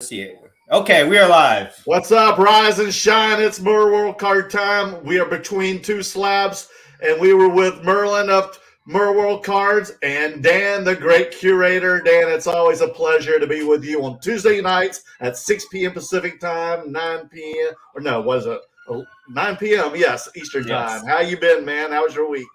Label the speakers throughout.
Speaker 1: See it. Okay, we are live.
Speaker 2: What's up, rise and shine? It's Mer World Card time. We are between Two Slabs, and we were with Merlin of Mer World Cards and Dan, the great curator. Dan, it's always a pleasure to be with you on Tuesday nights at 6 p.m. Pacific time, 9 p.m. or no, was it 9 p.m.? Yes, Eastern time. How you been, man? How was your week?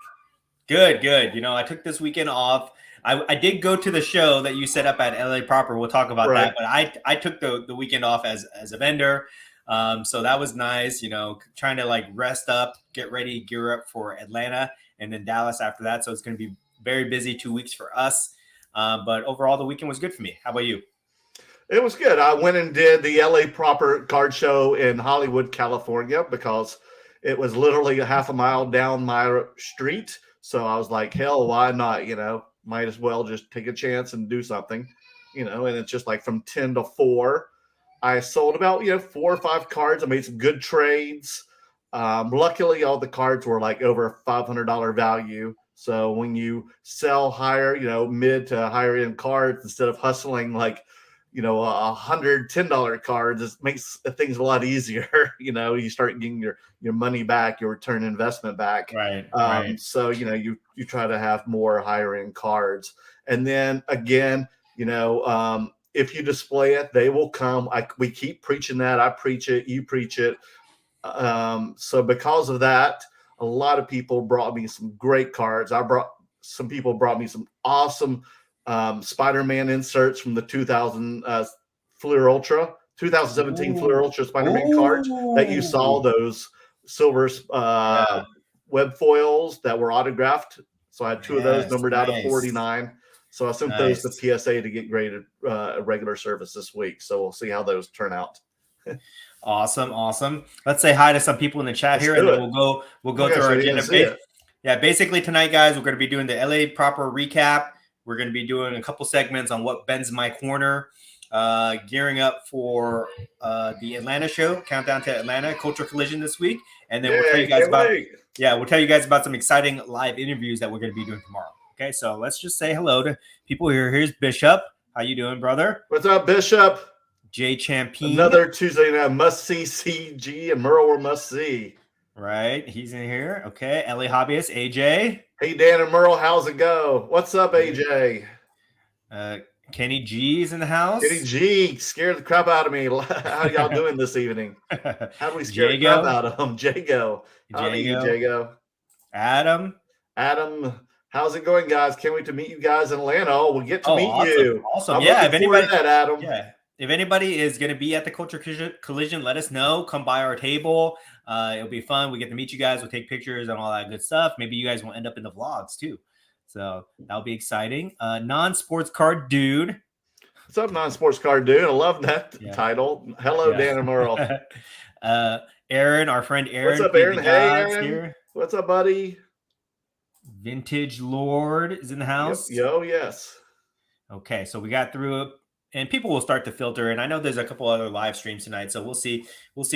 Speaker 1: Good. I took this weekend off. I did go to the show that you set up at LA Proper. We'll talk about that. But I took the weekend off as a vendor. So that was nice, trying to like rest up, get ready, gear up for Atlanta and then Dallas after that. So it's going to be very busy 2 weeks for us. But overall, the weekend was good for me. How about you?
Speaker 2: It was good. I went and did the LA Proper card show in Hollywood, California, because it was literally a half a mile down my street. So I was like, hell, why not? Might as well just take a chance and do something, and it's just like from 10 to 4. I sold about, 4 or 5 cards. I made some good trades. Luckily, all the cards were like over $500 value. So when you sell higher, mid to higher end cards, instead of hustling like, $110 cards, it makes things a lot easier. You start getting your money back, your return investment back.
Speaker 1: Right.
Speaker 2: So, you try to have more higher end cards. And then again, if you display it, they will come. We keep preaching that. I preach it. You preach it. So because of that, a lot of people brought me some great cards. Some people brought me some awesome Spider-Man inserts from the 2017 Fleer Ultra Spider-Man cards that you saw, those silver web foils that were autographed. So I had 2 of those numbered out of 49. So I sent those to PSA to get graded regular service this week. So we'll see how those turn out.
Speaker 1: Awesome. Let's say hi to some people in the chat here, and then we'll go through our agenda. Basically tonight, guys, we're going to be doing the LA Proper recap. We're going to be doing a couple segments on what bends my corner, gearing up for the Atlanta show, countdown to Atlanta, Culture Collision this week, and then we'll tell you guys about some exciting live interviews that we're going to be doing tomorrow. Okay, so let's just say hello to people here. Here's Bishop. How you doing, brother?
Speaker 2: What's up, Bishop?
Speaker 1: Jay Champine.
Speaker 2: Another Tuesday night must-see CG and Merle must-see.
Speaker 1: Right, he's in here. Okay, LA Hobbyist, AJ.
Speaker 2: Hey, Dan and Merle, how's it go? What's up, AJ?
Speaker 1: Kenny G is in the house.
Speaker 2: Kenny G scared the crap out of me. How y'all doing this evening? How do we scare the crap out of him? Jago. Jago.
Speaker 1: Adam,
Speaker 2: how's it going, guys? Can't wait to meet you guys in Atlanta. Oh, we'll get to meet you.
Speaker 1: Awesome. If anybody, Adam. Yeah. If anybody is going to be at the Culture Collision, let us know. Come by our table. It'll be fun. We get to meet you guys. We'll take pictures and all that good stuff. Maybe you guys will end up in the vlogs too. So that'll be exciting. Non-sports card dude.
Speaker 2: What's up, non-sports card dude? I love that title. Hello, Dan and Merle.
Speaker 1: Aaron, our friend Aaron.
Speaker 2: What's up, Aaron? Hey, Aaron. Here. What's up, buddy?
Speaker 1: Vintage Lord is in the house.
Speaker 2: Yes.
Speaker 1: Okay, so we got through it. And people will start to filter, and I know there's a couple other live streams tonight, so we'll see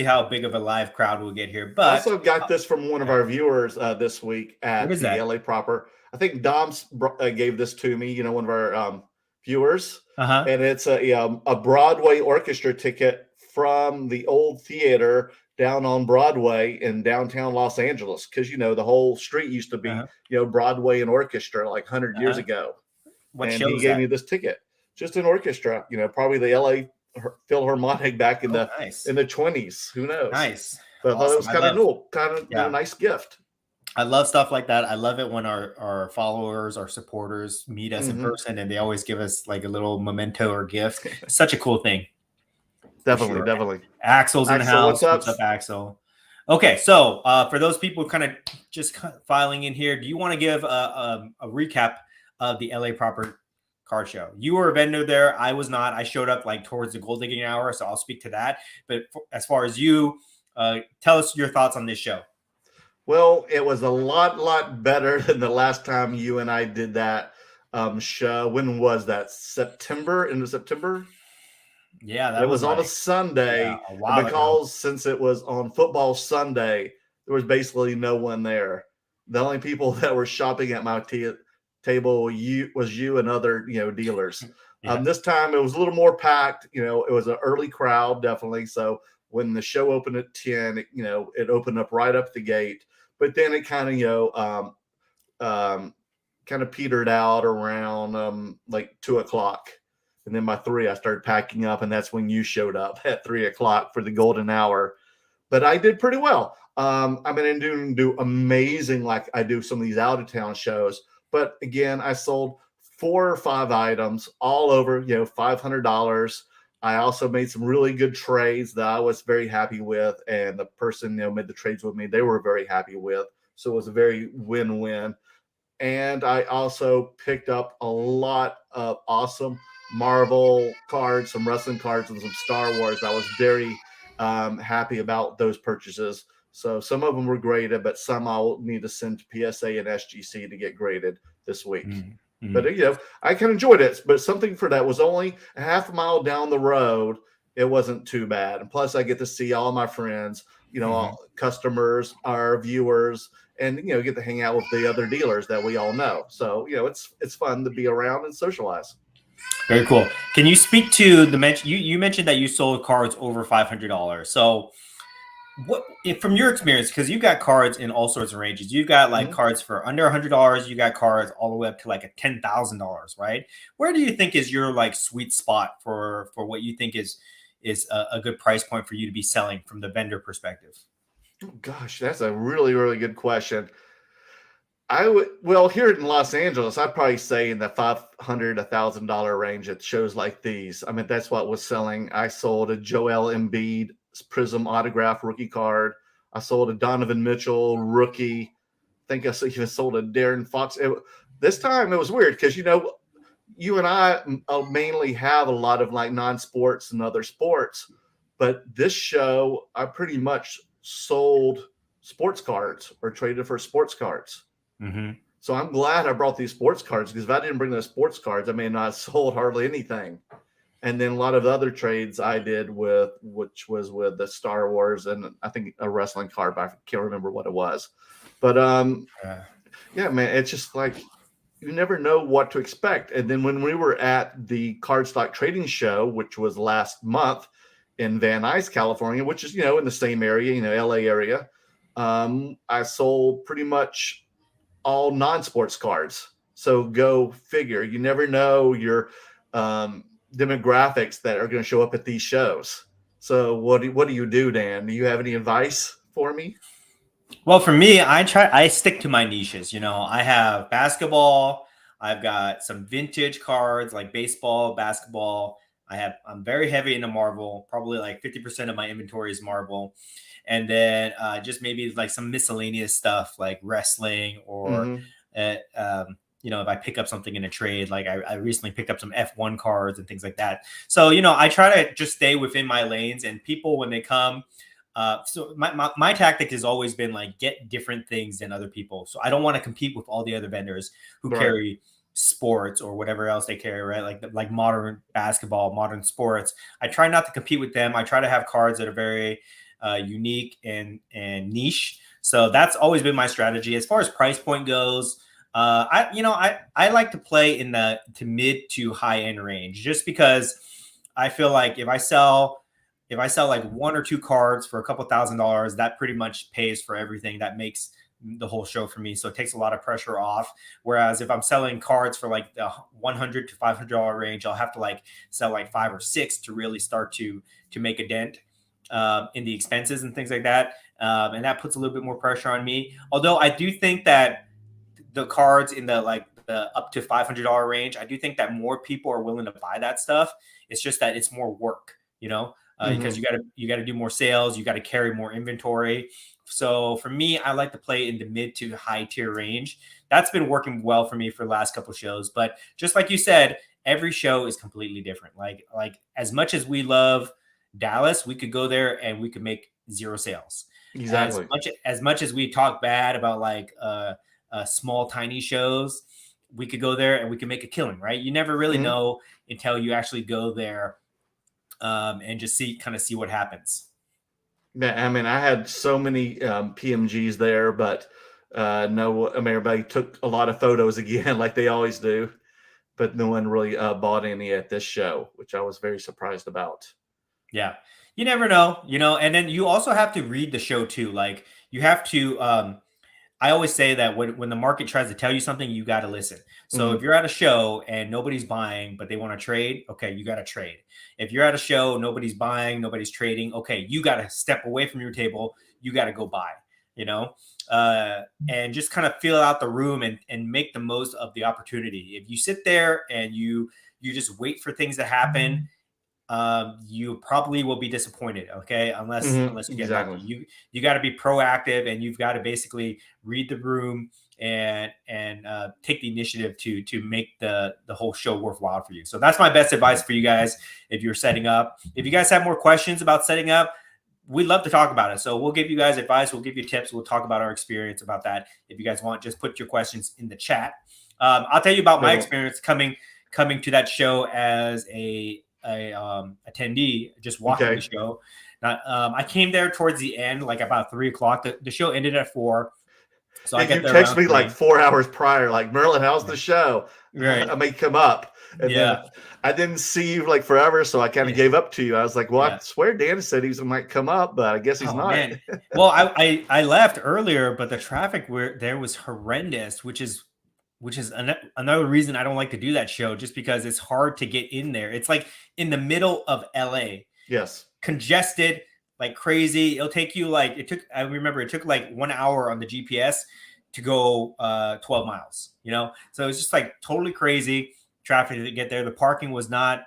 Speaker 1: how big of a live crowd we'll get here. But
Speaker 2: I also got this from one of our viewers this week at the LA Proper. I think Dom gave this to me. One of our viewers, and it's a Broadway orchestra ticket from the old theater down on Broadway in downtown Los Angeles, because the whole street used to be Broadway and orchestra like 100 years ago.
Speaker 1: What
Speaker 2: and
Speaker 1: show
Speaker 2: he gave me this ticket. Just an orchestra, probably the LA Philharmonic back in the 20s. Who knows?
Speaker 1: Nice.
Speaker 2: But I thought it was kind of cool, a nice gift.
Speaker 1: I love stuff like that. I love it when our followers, our supporters meet us in person, and they always give us like a little memento or gift. It's such a cool thing.
Speaker 2: Definitely.
Speaker 1: Axel's in the house. What's up, Axel? Okay, so for those people kind of just filing in here, do you want to give a recap of the LA Proper card show? You were a vendor there. I was not. I showed up like towards the gold digging hour, so I'll speak to that. But as far as you, tell us your thoughts on this show.
Speaker 2: Well, it was a lot better than the last time you and I did that show. When was that? September?
Speaker 1: Yeah,
Speaker 2: it was on a Sunday. Because since it was on football Sunday, there was basically no one there. The only people that were shopping at my table was you and other dealers.
Speaker 1: Yeah.
Speaker 2: This time it was a little more packed. You know, it was an early crowd, definitely. So when the show opened at 10, it opened up right up the gate. But then it kind of, kind of petered out around like 2 o'clock. And then by 3, I started packing up, and that's when you showed up at 3 o'clock for the golden hour. But I did pretty well. I mean, I didn't do amazing like I do some of these out of town shows. But again, I sold 4 or 5 items all over, $500. I also made some really good trades that I was very happy with. And the person, made the trades with me, they were very happy with. So it was a very win-win. And I also picked up a lot of awesome Marvel cards, some wrestling cards, and some Star Wars. I was very happy about those purchases. So some of them were graded, but some I'll need to send to PSA and SGC to get graded this week. Mm-hmm. But I kind of enjoyed it. But something for that was only a half a mile down the road. It wasn't too bad. And plus, I get to see all my friends, all customers, our viewers, and get to hang out with the other dealers that we all know. So it's fun to be around and socialize.
Speaker 1: Very cool. Can you speak to the mention? You mentioned that you sold cards over $500. So, what from your experience? Because you got cards in all sorts of ranges. You got like cards for under $100. You got cards all the way up to like a $10,000, right? Where do you think is your like sweet spot for what you think is a good price point for you to be selling from the vendor perspective?
Speaker 2: Oh, gosh, that's a really, really good question. Here in Los Angeles, I'd probably say in the $500, $1,000 range at shows like these. I mean, that's what was selling. I sold a Joel Embiid Prism autograph rookie card. I sold a Donovan Mitchell rookie. I think I even sold a Darren Fox. This time it was weird because, you and I mainly have a lot of like non-sports and other sports, but this show I pretty much sold sports cards or traded for sports cards.
Speaker 1: Mm-hmm.
Speaker 2: So I'm glad I brought these sports cards, because if I didn't bring those sports cards, I may not have sold hardly anything. And then a lot of the other trades I did which was with the Star Wars and I think a wrestling card, but I can't remember what it was. But yeah, man, it's just like you never know what to expect. And then when we were at the Cardstock Trading Show, which was last month in Van Nuys, California, which is in the same area, LA area, I sold pretty much all non-sports cards. So go figure. You never know your demographics that are going to show up at these shows. So what do you do, Dan? Do you have any advice for me?
Speaker 1: Well, for me, I stick to my niches. I have basketball. I've got some vintage cards like baseball, basketball. I'm very heavy into Marvel. Probably like 50% of my inventory is Marvel. And then just maybe like some miscellaneous stuff like wrestling or, if I pick up something in a trade, like I recently picked up some F1 cards and things like that. So, I try to just stay within my lanes, and people, when they come, so my tactic has always been like get different things than other people. So I don't want to compete with all the other vendors who carry sports or whatever else they carry, right? Like modern basketball, modern sports. I try not to compete with them. I try to have cards that are very unique and niche. So that's always been my strategy. As far as price point goes, I like to play in the mid to high end range, just because I feel like if I sell like 1 or 2 cards for a couple $1,000, that pretty much pays for everything. That makes the whole show for me. So it takes a lot of pressure off. Whereas if I'm selling cards for like the $100 to $500 range, I'll have to like sell like 5 or 6 to really start to make a dent in the expenses and things like that. And that puts a little bit more pressure on me. Although I do think that the cards in the up to $500 range, I do think that more people are willing to buy that stuff. It's just that it's more work, because you got to do more sales. You got to carry more inventory. So for me, I like to play in the mid to high tier range. That's been working well for me for the last couple of shows. But just like you said, every show is completely different. Like as much as we love Dallas, we could go there and we could make 0 sales.
Speaker 2: Exactly.
Speaker 1: As much as we talk bad about like small, tiny shows, we could go there and we can make a killing, right? You never really know until you actually go there and just see what happens.
Speaker 2: I mean, I had so many PMGs there, but no, everybody took a lot of photos again, like they always do. but no one really bought any at this show, which I was very surprised about.
Speaker 1: Yeah. You never know, and then you also have to read the show too. Like you have to, I always say that when the market tries to tell you something, you got to listen. So if you're at a show and nobody's buying, but they want to trade, okay, you got to trade. If you're at a show, nobody's buying, nobody's trading, okay, you got to step away from your table. You got to go buy, and just kind of feel out the room and make the most of the opportunity. If you sit there and you just wait for things to happen, you probably will be disappointed. Okay. Unless you get lucky, you got to be proactive, and you've got to basically read the room and take the initiative to make the whole show worthwhile for you. So that's my best advice for you guys. If you're setting up, if you guys have more questions about setting up, we'd love to talk about it. So we'll give you guys advice. We'll give you tips. We'll talk about our experience about that. If you guys want, just put your questions in the chat. I'll tell you about my experience coming to that show as a attendee, just watching the show. Now, I came there towards the end, like about 3:00. The show ended at 4. So I get there. You text me
Speaker 2: like 4 hours prior, like, Merlin, how's the show?
Speaker 1: Right.
Speaker 2: I may come up. And then I didn't see you like forever, so I kind of gave up to you. I was like, well, I swear Dan said he might come up, but I guess he's not.
Speaker 1: Man. Well, I left earlier, but the traffic there was horrendous, which is another reason I don't like to do that show, just because it's hard to get in there. It's like in the middle of LA.
Speaker 2: Yes.
Speaker 1: Congested like crazy. It'll take you I remember it took like 1 hour on the GPS to go 12 miles, So it was just like totally crazy traffic to get there. The parking was not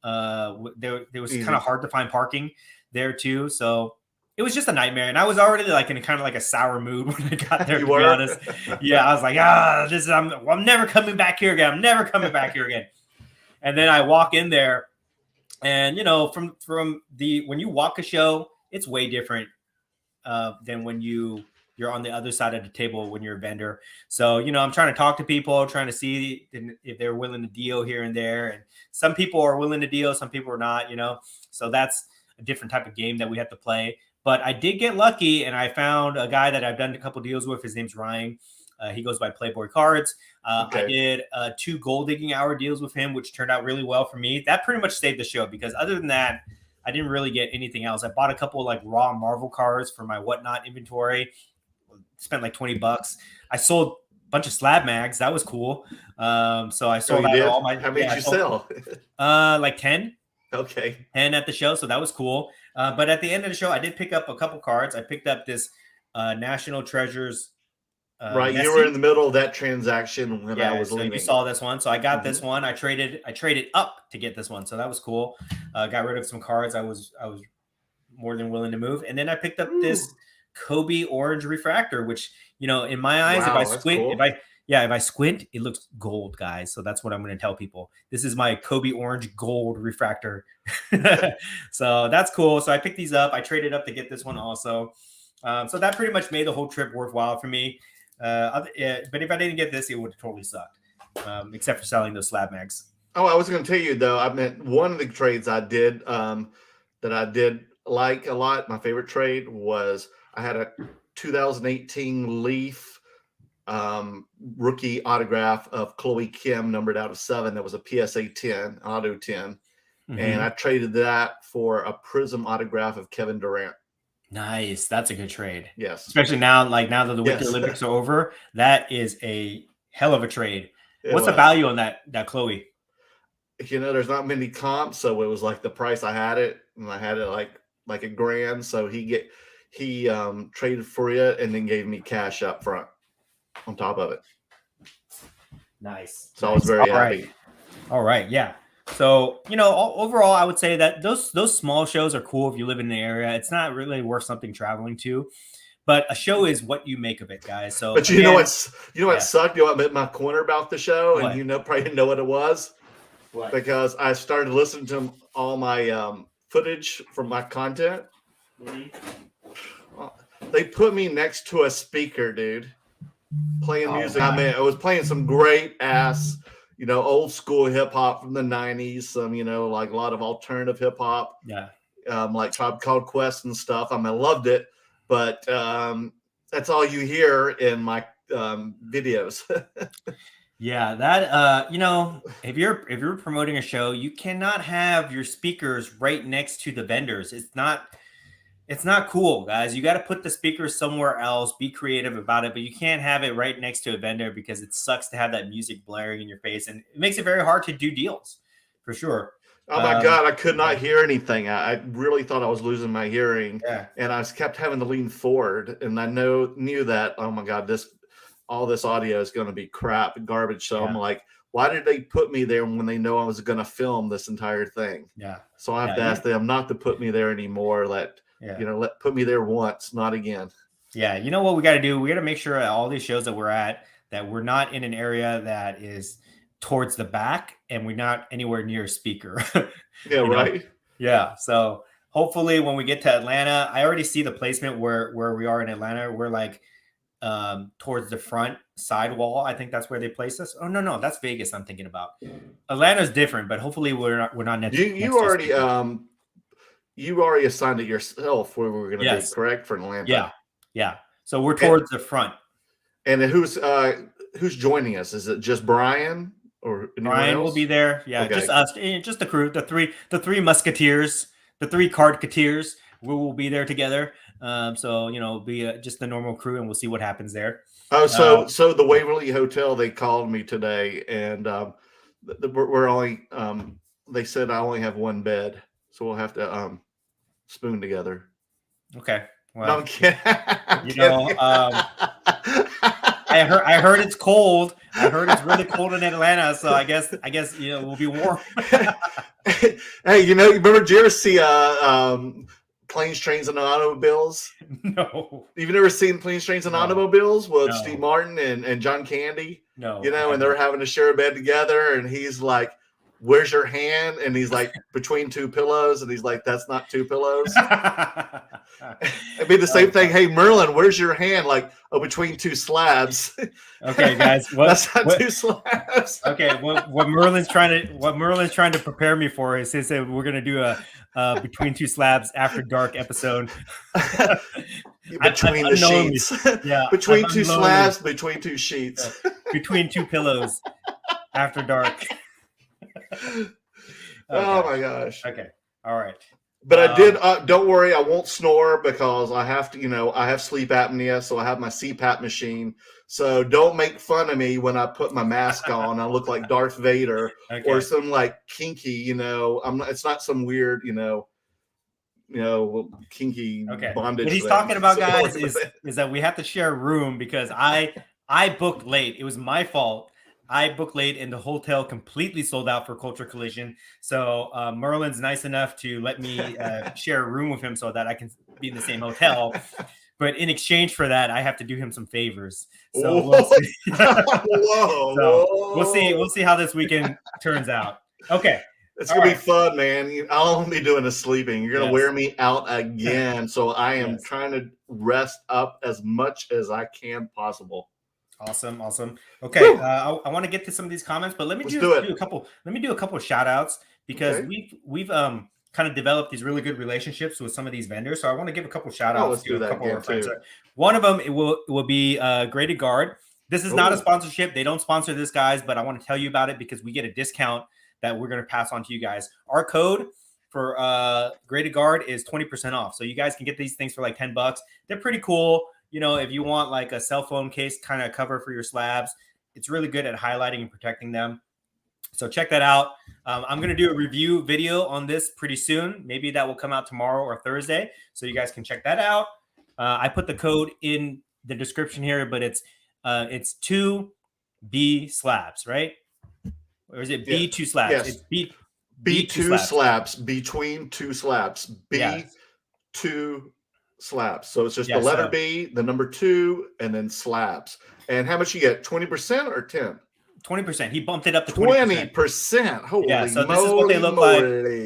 Speaker 1: there was kind of hard to find parking there too. So it was just a nightmare. And I was already like in kind of like a sour mood when I got there, to be honest. Yeah, I was like, I'm never coming back here again. I'm never coming back here again. And then I walk in there, and from when you walk a show, it's way different than when you're on the other side of the table when you're a vendor. So, I'm trying to talk to people, trying to see if they're willing to deal here and there. And some people are willing to deal, some people are not, So that's a different type of game that we have to play. But I did get lucky, and I found a guy that I've done a couple deals with. His name's Ryan. He goes by Playboy Cards. I did 2 gold digging hour deals with him, which turned out really well for me. That pretty much saved the show, because other than that, I didn't really get anything else. I bought a couple like raw Marvel cards for my whatnot inventory. Spent like $20. I sold a bunch of slab mags. That was cool. So I sold all my.
Speaker 2: How many did you sell?
Speaker 1: Like 10.
Speaker 2: Okay.
Speaker 1: 10 at the show. So that was cool. But at the end of the show, I did pick up a couple cards. I picked up this National Treasures.
Speaker 2: Right. You were in the middle of that transaction when I was leaving.
Speaker 1: You saw this one. So I got this one. I traded up to get this one. So that was cool. Got rid of some cards I was more than willing to move. And then I picked up this Kobe orange refractor, which, in my eyes, if I squint, if I squint, it looks gold, guys. So that's what I'm going to tell people. This is my Kobe orange gold refractor. So that's cool. So I picked these up. I traded up to get this one also. So that pretty much made the whole trip worthwhile for me. But if I didn't get this, it would have totally sucked, except for selling those slab mags.
Speaker 2: Oh, I was going to tell you, though, I meant one of the trades I did that I did like a lot. My favorite trade was I had a 2018 Leaf rookie autograph of Chloe Kim, numbered out of 7. That was a PSA 10, auto 10. And I traded that for a Prism autograph of Kevin Durant.
Speaker 1: Nice. That's a good trade.
Speaker 2: Yes.
Speaker 1: Especially now that the Winter Olympics are over, that is a hell of a trade. What's the value on that Chloe?
Speaker 2: There's not many comps, so it was like the price I had it, and I had it like $1,000. So he traded for it and then gave me cash up front on top of it.
Speaker 1: Nice.
Speaker 2: So I was very happy.
Speaker 1: All right. Yeah. So, overall, I would say that those small shows are cool if you live in the area. It's not really worth something traveling to, but a show is what you make of it, guys. So,
Speaker 2: but you know what sucked? You know what made my corner about the show, and probably didn't know what it was.
Speaker 1: What?
Speaker 2: Because I started listening to all my footage from my content. They put me next to a speaker, dude, playing music. I mean, I was playing some great ass. Old school hip hop from the 90s, some, like a lot of alternative hip hop.
Speaker 1: Yeah.
Speaker 2: Like Tribe Called Quest and stuff. I loved it, but that's all you hear in my videos.
Speaker 1: Yeah, that if you're promoting a show, you cannot have your speakers right next to the vendors. It's not cool, guys. You got to put the speakers somewhere else. Be creative about it, but you can't have it right next to a vendor because it sucks to have that music blaring in your face, and it makes it very hard to do deals, for sure.
Speaker 2: Oh my God, I could not hear anything. I really thought I was losing my hearing, and I kept having to lean forward, and I knew that, oh my God, all this audio is going to be crap and garbage. So I'm like, why did they put me there when they know I was going to film this entire thing?
Speaker 1: Yeah.
Speaker 2: So I have to ask them not to put me there anymore. Put me there once, not again.
Speaker 1: Yeah. You know what we got to do? We got to make sure at all these shows that we're at that we're not in an area that is towards the back and we're not anywhere near a speaker.
Speaker 2: Yeah, right.
Speaker 1: Yeah. So hopefully when we get to Atlanta, I already see the placement where we are in Atlanta. We're like towards the front side wall. I think that's where they place us. Oh no, that's Vegas. I'm thinking about Atlanta's different, but hopefully we're not next.
Speaker 2: You already assigned it yourself where we're going to be, correct, for Atlanta.
Speaker 1: Yeah. So we're towards the front.
Speaker 2: And who's joining us? Is it just Brian or
Speaker 1: Brian will be there? Yeah, okay. Just us, just the crew, the three musketeers, the three cardketeers. We will be there together. So be just the normal crew, and we'll see what happens there.
Speaker 2: Oh, so the Waverly Hotel, they called me today, and we're only. They said I only have one bed, so we'll have to spoon together.
Speaker 1: Okay. Well,
Speaker 2: no, I'm kidding.
Speaker 1: I heard it's cold. I heard it's really cold in Atlanta, so I guess we'll be warm.
Speaker 2: Hey, you remember? Did you ever see Planes, Trains, and Automobiles?
Speaker 1: No.
Speaker 2: You've never seen Planes, Trains, and Automobiles with Steve Martin and John Candy?
Speaker 1: No.
Speaker 2: And they're having to share a bed together, and he's like, "Where's your hand?" And he's like, "Between two pillows," and he's like, "That's not two pillows." It'd be the same thing. Hey, Merlin, where's your hand? Like, oh, between two slabs.
Speaker 1: Okay, guys,
Speaker 2: that's not two slabs.
Speaker 1: Okay, what Merlin's trying to prepare me for is that we're gonna do a Between Two Slabs After Dark episode.
Speaker 2: Between the sheets.
Speaker 1: Yeah.
Speaker 2: Between two slabs, between two sheets.
Speaker 1: Between two pillows after dark.
Speaker 2: Oh my gosh.
Speaker 1: Okay. All right.
Speaker 2: But I did. Don't worry, I won't snore because I have to. I have sleep apnea, so I have my CPAP machine. So don't make fun of me when I put my mask on. I look like Darth Vader or some like kinky. I'm not. It's not some weird. Kinky bondage.
Speaker 1: What he's talking about, guys, is that we have to share a room because I booked late. It was my fault. I booked late and the hotel completely sold out for Culture Collision. So Merlin's nice enough to let me share a room with him so that I can be in the same hotel. But in exchange for that, I have to do him some favors. So we'll see. We'll see how this weekend turns out. Okay.
Speaker 2: It's going to be fun, man. All I'm be doing is sleeping. You're going to wear me out again. So I am trying to rest up as much as I can possible.
Speaker 1: Awesome. Okay, I want to get to some of these comments, but let me do a couple. Let me do a couple of shout outs because we've kind of developed these really good relationships with some of these vendors. So I want to give a couple shout outs to a couple of our friends. One of them will be Graded Guard. This is not a sponsorship. They don't sponsor this, guys, but I want to tell you about it because we get a discount that we're going to pass on to you guys. Our code for Graded Guard is 20% off. So you guys can get these things for like $10. They're pretty cool. If you want like a cell phone case kind of cover for your slabs, it's really good at highlighting and protecting them. So check that out. I'm going to do a review video on this pretty soon. Maybe that will come out tomorrow or Thursday. So you guys can check that out. I put the code in the description here, but it's 2B slabs, right? Or is it B2 slabs?
Speaker 2: Yes.
Speaker 1: It's
Speaker 2: B2 slabs. Between two slabs. B2 slabs. So it's just the letter B, the number 2, and then slabs. And how much you get? 20% or 10?
Speaker 1: 20%. He bumped it up to 20%.
Speaker 2: 20%. Holy
Speaker 1: so this is what they look like.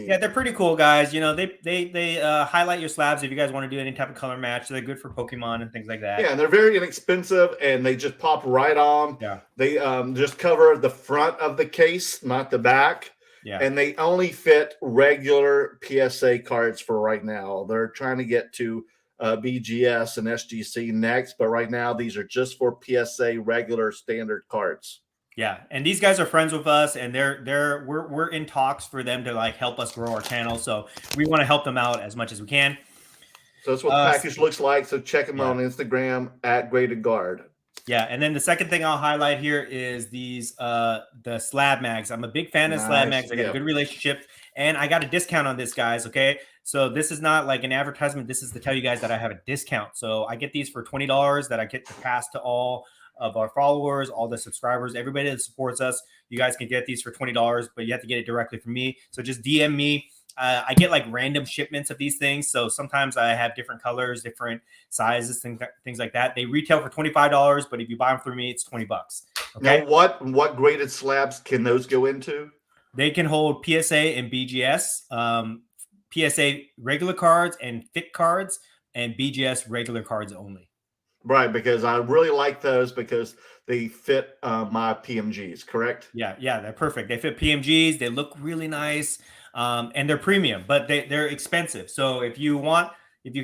Speaker 1: Yeah, they're pretty cool, guys. They highlight your slabs if you guys want to do any type of color match. They're good for Pokemon and things like that.
Speaker 2: Yeah, and they're very inexpensive, and they just pop right on.
Speaker 1: Yeah.
Speaker 2: They just cover the front of the case, not the back.
Speaker 1: Yeah.
Speaker 2: And they only fit regular PSA cards for right now. They're trying to get to BGS and SGC next, but right now these are just for PSA regular standard cards.
Speaker 1: Yeah, and these guys are friends with us, and we're in talks for them to like help us grow our channel. So we want to help them out as much as we can.
Speaker 2: So that's what the package looks like. So check them out on Instagram at Graded Guard.
Speaker 1: Yeah, and then the second thing I'll highlight here is these the slab mags. I'm a big fan of slab mags. I got a good relationship, and I got a discount on this, guys. Okay, so this is not like an advertisement. This is to tell you guys that I have a discount. So I get these for $20 that I get to pass to all of our followers, all the subscribers, everybody that supports us. You guys can get these for $20, but you have to get it directly from me. So just DM me. I get like random shipments of these things. So sometimes I have different colors, different sizes, things like that. They retail for $25, but if you buy them through me, it's $20. Okay.
Speaker 2: Now, what graded slabs can those go into?
Speaker 1: They can hold PSA and BGS, PSA regular cards and fit cards, and BGS regular cards only.
Speaker 2: Right, because I really like those because they fit my PMGs, correct?
Speaker 1: Yeah, they're perfect. They fit PMGs. They look really nice. And they're premium, but they're expensive. So if you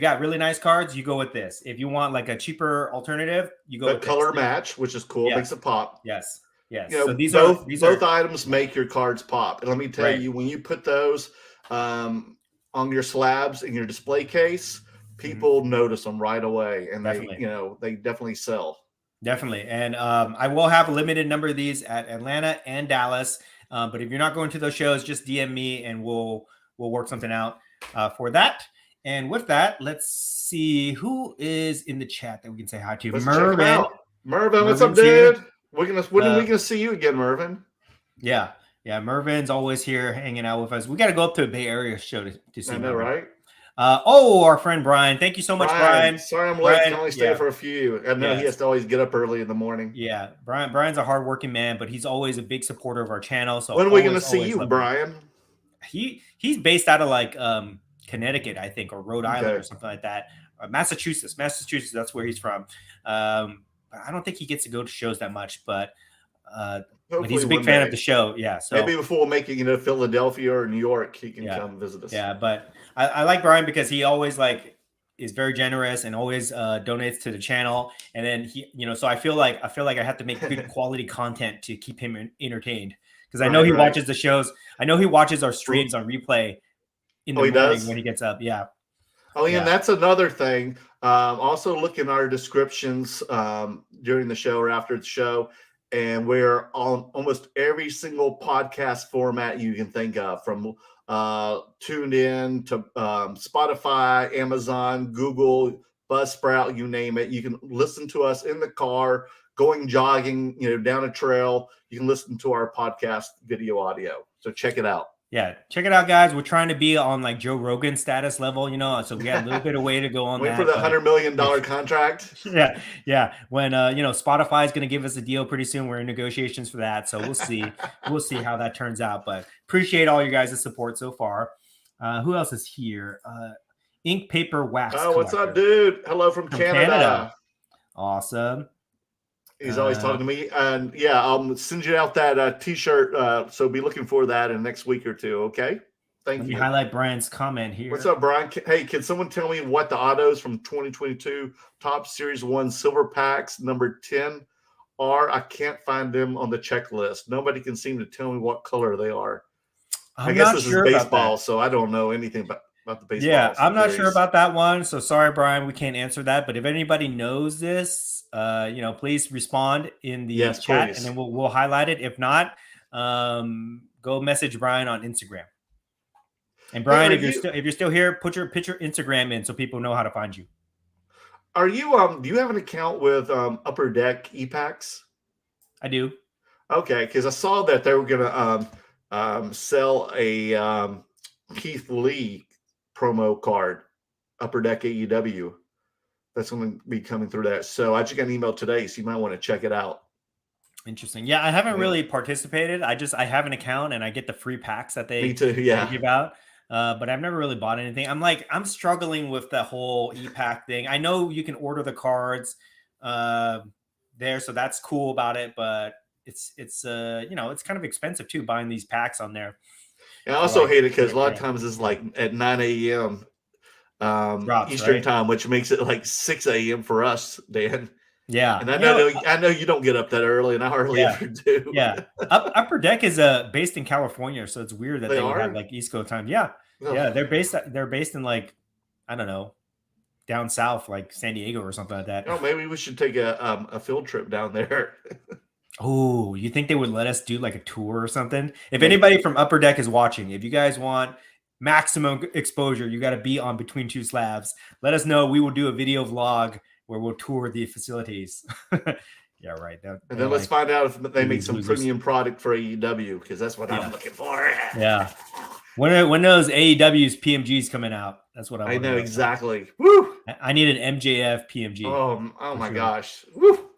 Speaker 1: got really nice cards, you go with this. If you want like a cheaper alternative, you go with
Speaker 2: color match, which is cool. Makes it pop.
Speaker 1: Yes.
Speaker 2: You know, so both items make your cards pop. And let me tell you, when you put those on your slabs in your display case, people notice them right away, and they definitely sell.
Speaker 1: Definitely. And I will have a limited number of these at Atlanta and Dallas. But if you're not going to those shows, just DM me and we'll work something out for that. And with that, let's see who is in the chat that we can say hi to.
Speaker 2: Mervin, what's up, dude? When are we gonna see you again, Mervin?
Speaker 1: Yeah, Mervin's always here hanging out with us. We got to go up to a Bay Area show to see.
Speaker 2: I know, right?
Speaker 1: Our friend Brian. Thank you so much, Brian.
Speaker 2: Sorry I'm late. I can only stay for a few. I know he has to always get up early in the morning.
Speaker 1: Yeah, Brian's a hardworking man, but he's always a big supporter of our channel. So
Speaker 2: when are we going to see you, Brian?
Speaker 1: He's based out of like Connecticut, I think, or Rhode Island or something like that. Massachusetts. That's where he's from. I don't think he gets to go to shows that much, but he's a big fan of the show. Yeah. So
Speaker 2: maybe before making it to Philadelphia or New York, he can come visit us.
Speaker 1: Yeah, but I like Brian because he always is very generous and always donates to the channel. And then so I feel like I have to make good quality content to keep him entertained, because I know he watches the shows. I know he watches our streams on replay in the morning when he gets up. Yeah.
Speaker 2: Oh, yeah, and that's another thing. Also look in our descriptions during the show or after the show. And we're on almost every single podcast format you can think of, from Tuned In to Spotify, Amazon, Google, Buzzsprout, you name it. You can listen to us in the car, going jogging, down a trail. You can listen to our podcast video audio. So check it out.
Speaker 1: Yeah, check it out, guys. We're trying to be on like Joe Rogan status level, so we got a little bit of way to go on.
Speaker 2: Wait for the $100 million contract.
Speaker 1: Yeah. When Spotify is going to give us a deal pretty soon, we're in negotiations for that, so we'll see. We'll see how that turns out. But appreciate all you guys' support so far. Who else is here? Ink Paper Wax.
Speaker 2: Oh, what's up, dude? Hello from Canada.
Speaker 1: Awesome.
Speaker 2: He's always talking to me, and I'll send you out that T-shirt. So be looking for that in the next week or two. Okay, thank you.
Speaker 1: Let me highlight Brian's comment here.
Speaker 2: What's up, Brian? Hey, can someone tell me what the autos from 2022 Top Series 1 Silver Packs number 10 are? I can't find them on the checklist. Nobody can seem to tell me what color they are. I guess this is baseball, so I don't know anything about the baseball.
Speaker 1: Yeah, I'm not sure about that one. So sorry, Brian, we can't answer that. But if anybody knows this, please respond in the chat, and then we'll highlight it. If not, go message Brian on Instagram. And Brian, if you're still here, put your Instagram in so people know how to find you.
Speaker 2: Are you do you have an account with Upper Deck ePacks?
Speaker 1: I do.
Speaker 2: Okay, because I saw that they were gonna sell a Keith Lee promo card, Upper Deck AEW. That's going to be coming through that. So I just got an email today, so you might want to check it out.
Speaker 1: Interesting. Yeah, I haven't really participated. I have an account and I get the free packs that they give out. But I've never really bought anything. I'm struggling with the whole e-pack thing. I know you can order the cards there, so that's cool about it, but it's kind of expensive too, buying these packs on there.
Speaker 2: And I also hate it because a lot of times it's like at 9 a.m. Eastern time, which makes it like 6 a.m. for us, Dan.
Speaker 1: Yeah,
Speaker 2: And I know you don't get up that early, and I hardly ever do.
Speaker 1: Yeah, Upper Deck is based in California, so it's weird that they would have like East Coast time. Yeah, yeah, they're based in like, I don't know, down south, like San Diego or something like that.
Speaker 2: Oh, maybe we should take a field trip down there.
Speaker 1: Oh, you think they would let us do like a tour or something? If anybody from Upper Deck is watching, if you guys want maximum exposure, you got to be on Between Two Slabs. Let us know. We will do a video vlog where we'll tour the facilities. Yeah, right.
Speaker 2: And then let's find out if they make some premium product for AEW, because that's what I'm looking for.
Speaker 1: Yeah. When those AEW's PMGs coming out? That's what
Speaker 2: I know exactly. Woo!
Speaker 1: I need an MJF PMG.
Speaker 2: Oh my gosh. Woo!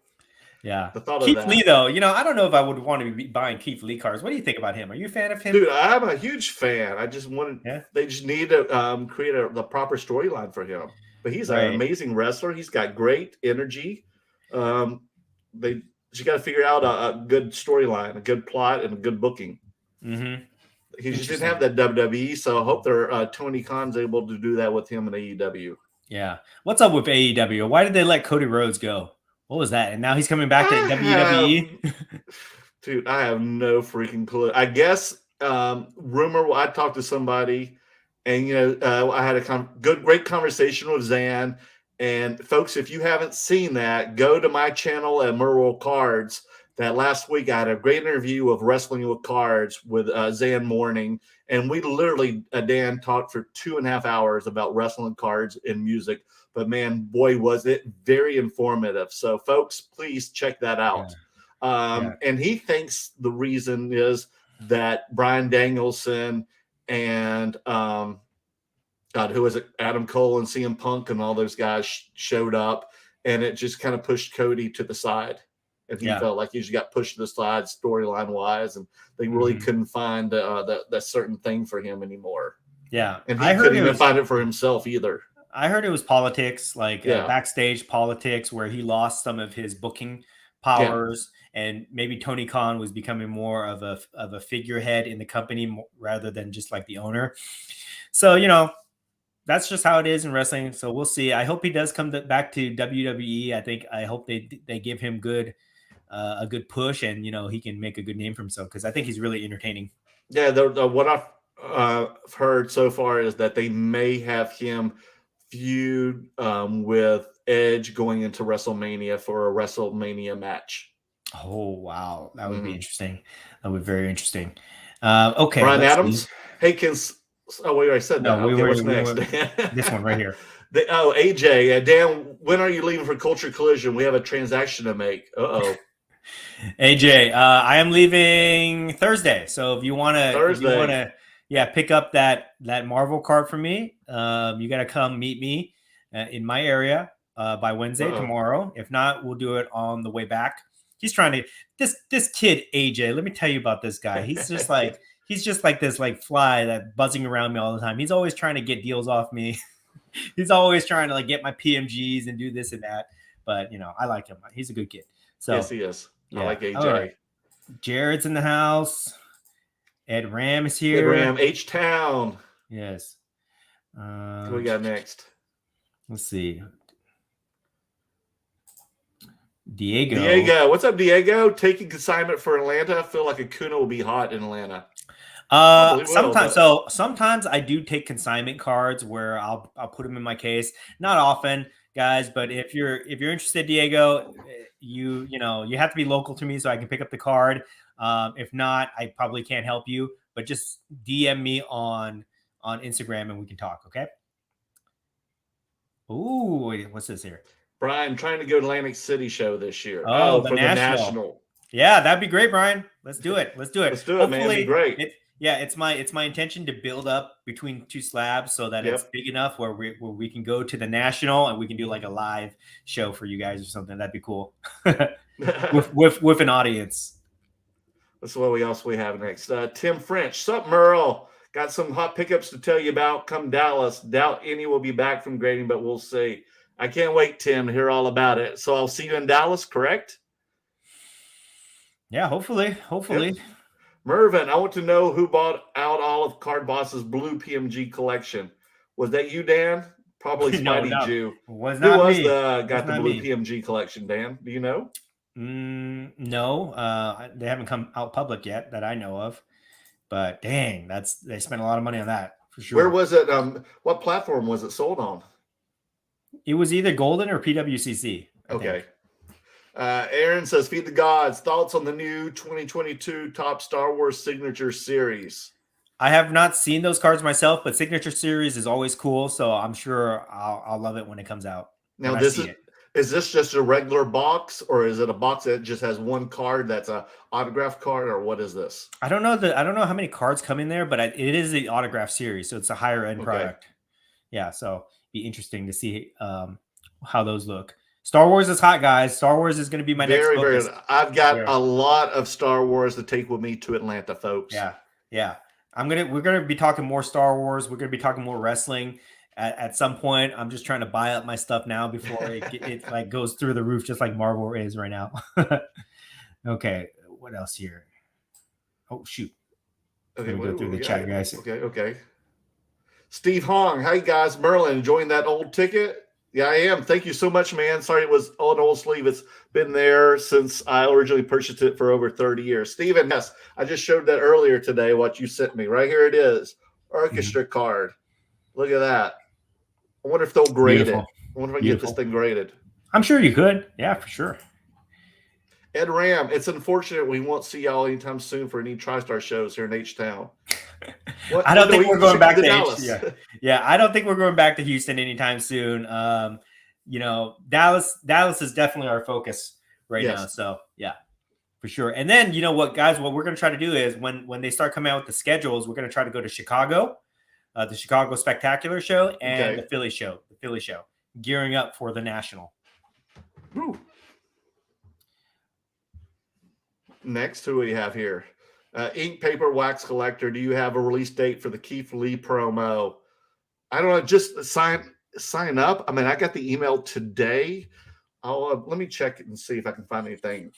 Speaker 1: Yeah.
Speaker 2: The thought
Speaker 1: Keith
Speaker 2: of that.
Speaker 1: Lee, though, I don't know if I would want to be buying Keith Lee cards. What do you think about him? Are you a fan of him?
Speaker 2: Dude, I'm a huge fan. I just wanted they just need to create the proper storyline for him. But he's an amazing wrestler. He's got great energy. You got to figure out a good storyline, a good plot, and a good booking.
Speaker 1: Mm-hmm.
Speaker 2: He just didn't have that WWE, so I hope Tony Khan's able to do that with him in AEW.
Speaker 1: Yeah. What's up with AEW? Why did they let Cody Rhodes go? What was that? And now he's coming back to WWE?
Speaker 2: Dude, I have no freaking clue. I guess rumor, I talked to somebody, and I had a great conversation with Zan. And folks, if you haven't seen that, go to my channel at Merwell Cards. That last week I had a great interview of Wrestling with Cards with Zan Morning. And we literally, Dan talked for 2.5 hours about wrestling cards and music. But man, boy, was it very informative. So folks, please check that out. Yeah. And he thinks the reason is that Bryan Danielson and who was it? Adam Cole and CM Punk and all those guys showed up, and it just kind of pushed Cody to the side. And he felt like he just got pushed to the side storyline wise, and they really couldn't find that certain thing for him anymore.
Speaker 1: Yeah.
Speaker 2: And he couldn't even find it for himself either.
Speaker 1: I heard it was politics, like backstage politics, where he lost some of his booking powers, and maybe Tony Khan was becoming more of a figurehead in the company rather than just like the owner. So, that's just how it is in wrestling. So we'll see. I hope he does come back to WWE. I hope they give him a good push, and he can make a good name for himself, because I think he's really entertaining.
Speaker 2: Yeah, what I've heard so far is that they may have him feud with Edge going into WrestleMania for a WrestleMania match.
Speaker 1: Oh wow, that would be interesting. That would be very interesting. Okay,
Speaker 2: Brian Adams. Hey, we already said that.
Speaker 1: No,
Speaker 2: what's next?
Speaker 1: This one right here.
Speaker 2: AJ, Dan, when are you leaving for Culture Collision? We have a transaction to make.
Speaker 1: AJ, I am leaving Thursday. So if you want to, pick up that Marvel card for me, you got to come meet me in my area by Wednesday tomorrow. If not, we'll do it on the way back. He's trying to this kid AJ. Let me tell you about this guy. He's just like this like fly that buzzing around me all the time. He's always trying to get deals off me. He's always trying to like get my PMGs and do this and that. But I like him. He's a good kid. So
Speaker 2: yes, he is. I like AJ.
Speaker 1: Right. Jared's in the house. Ed Ram is here.
Speaker 2: Ed Ram, H-Town.
Speaker 1: Yes.
Speaker 2: What we got next?
Speaker 1: Let's see. Diego.
Speaker 2: What's up, Diego? Taking consignment for Atlanta. I feel like Acuna will be hot in Atlanta.
Speaker 1: Sometimes I do take consignment cards where I'll put them in my case. Not often, guys, but if you're interested, Diego, you have to be local to me so I can pick up the card. If not, I probably can't help you, but just DM me on Instagram and we can talk. Okay. Ooh, what's this here?
Speaker 2: Brian, trying to go to Atlantic City show this year.
Speaker 1: For the National. Yeah, that'd be great, Brian. Let's do it. Let's do it.
Speaker 2: Hopefully, man. It'd be great.
Speaker 1: It's my intention to build up Between Two Slabs so that it's big enough where we can go to the National and we can do like a live show for you guys or something. That'd be cool. with an audience.
Speaker 2: That's what we have next. Tim French. Sup, Merle? Got some hot pickups to tell you about. Come Dallas. Doubt any will be back from grading, but we'll see. I can't wait, Tim, to hear all about it. So I'll see you in Dallas, correct?
Speaker 1: Yeah, hopefully.
Speaker 2: Yep. Mervin, I want to know who bought out all of Card Boss's blue PMG collection. Was that you, Dan? Probably Spidey
Speaker 1: no,
Speaker 2: Jew.
Speaker 1: Was not
Speaker 2: Who was
Speaker 1: me.
Speaker 2: got the blue PMG collection, Dan? Do you know?
Speaker 1: No, they haven't come out public yet that I know of. But dang, they spent a lot of money on that for sure.
Speaker 2: Where was it? What platform was it sold on?
Speaker 1: It was either Golden or PWCC. I think.
Speaker 2: Aaron says, "Feed the gods. Thoughts on the new 2022 Top Star Wars Signature Series?"
Speaker 1: I have not seen those cards myself, but Signature Series is always cool, so I'm sure I'll love it when it comes out.
Speaker 2: Now, is this just a regular box, or is it a box that just has one card that's a autograph card, or what is this?
Speaker 1: I don't know how many cards come in there, but it is the autograph series, so it's a higher end product. Yeah, so be interesting to see how those look. Star Wars is hot, guys. Star Wars is going to be my next focus.
Speaker 2: Very. I've got a lot of Star Wars to take with me to Atlanta, folks.
Speaker 1: Yeah. We're gonna be talking more Star Wars. We're gonna be talking more wrestling at some point. I'm just trying to buy up my stuff now before it like goes through the roof, just like Marvel is right now. Okay, what else here? Oh shoot.
Speaker 2: Okay,
Speaker 1: go through the chat, guys.
Speaker 2: Okay. Steve Hong, hey guys, Merlin, enjoying that old ticket? Yeah, I am. Thank you so much, man. Sorry it was an old sleeve. It's been there since I originally purchased it for over 30 years. Steven, yes, I just showed that earlier today, what you sent me. Right here it is. Orchestra card. Look at that. I wonder if they'll grade it. I wonder if I can get this thing graded.
Speaker 1: I'm sure you could. Yeah, for sure.
Speaker 2: Ed Ram, it's unfortunate we won't see y'all anytime soon for any TriStar shows here in H-Town.
Speaker 1: I don't think we're going back to Dallas. Yeah, I don't think we're going back to Houston anytime soon. Dallas is definitely our focus right now. So yeah, for sure. And then you know what, guys, what we're going to try to do is when they start coming out with the schedules, we're going to try to go to Chicago, the Chicago Spectacular Show, and the Philly Show, gearing up for the National.
Speaker 2: Woo. Next, who we have here? Ink, paper, wax collector. Do you have a release date for the Keith Lee promo? I don't know. Just sign up. I mean, I got the email today. I'll let me check it and see if I can find anything.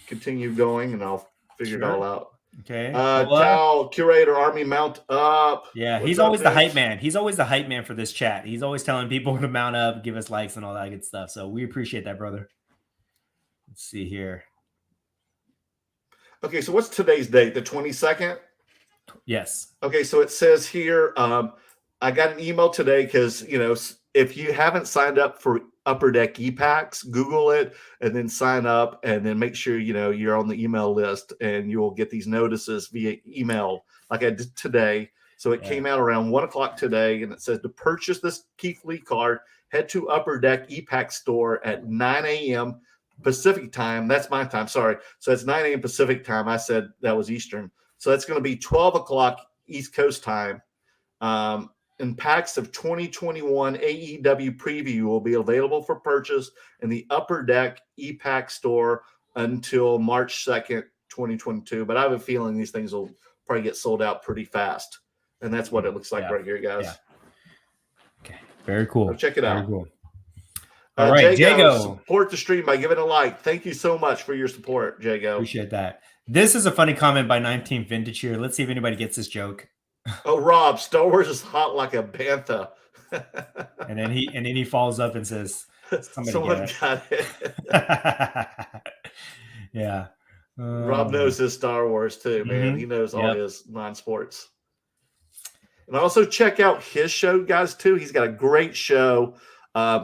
Speaker 2: Continue going, and I'll figure it all out.
Speaker 1: Okay.
Speaker 2: Tao, curator, Army mount up.
Speaker 1: Yeah, he's always the hype man. He's always the hype man for this chat. He's always telling people to mount up, give us likes, and all that good stuff. So we appreciate that, brother. Let's see here.
Speaker 2: Okay, so what's today's date? The 22nd?
Speaker 1: Yes.
Speaker 2: Okay, so it says here, I got an email today because, if you haven't signed up for Upper Deck e-packs, Google it and then sign up and then make sure, you're on the email list and you will get these notices via email like I did today. So it came out around 1 o'clock today and it says to purchase this Keith Lee card, head to Upper Deck e-pack store at 9 a.m. Pacific time. That's my time. Sorry. So it's 9 a.m. Pacific time. I said that was Eastern. So that's going to be 12 o'clock East Coast time. And packs of 2021 AEW preview will be available for purchase in the Upper Deck e-pack store until March 2nd, 2022. But I have a feeling these things will probably get sold out pretty fast. And that's what it looks like right here, guys.
Speaker 1: Yeah. Okay. Very cool.
Speaker 2: So check it out.
Speaker 1: Very cool. All right, Jago.
Speaker 2: Support the stream by giving a like. Thank you so much for your support, Jago.
Speaker 1: Appreciate that. This is a funny comment by 19th Vintage here. Let's see if anybody gets this joke.
Speaker 2: Oh, Rob, Star Wars is hot like a bantha.
Speaker 1: and then he falls up and says, "Someone
Speaker 2: got it."
Speaker 1: Yeah.
Speaker 2: Rob knows his Star Wars too, man. Mm-hmm. He knows all his non-sports. And also check out his show, guys, too. He's got a great show.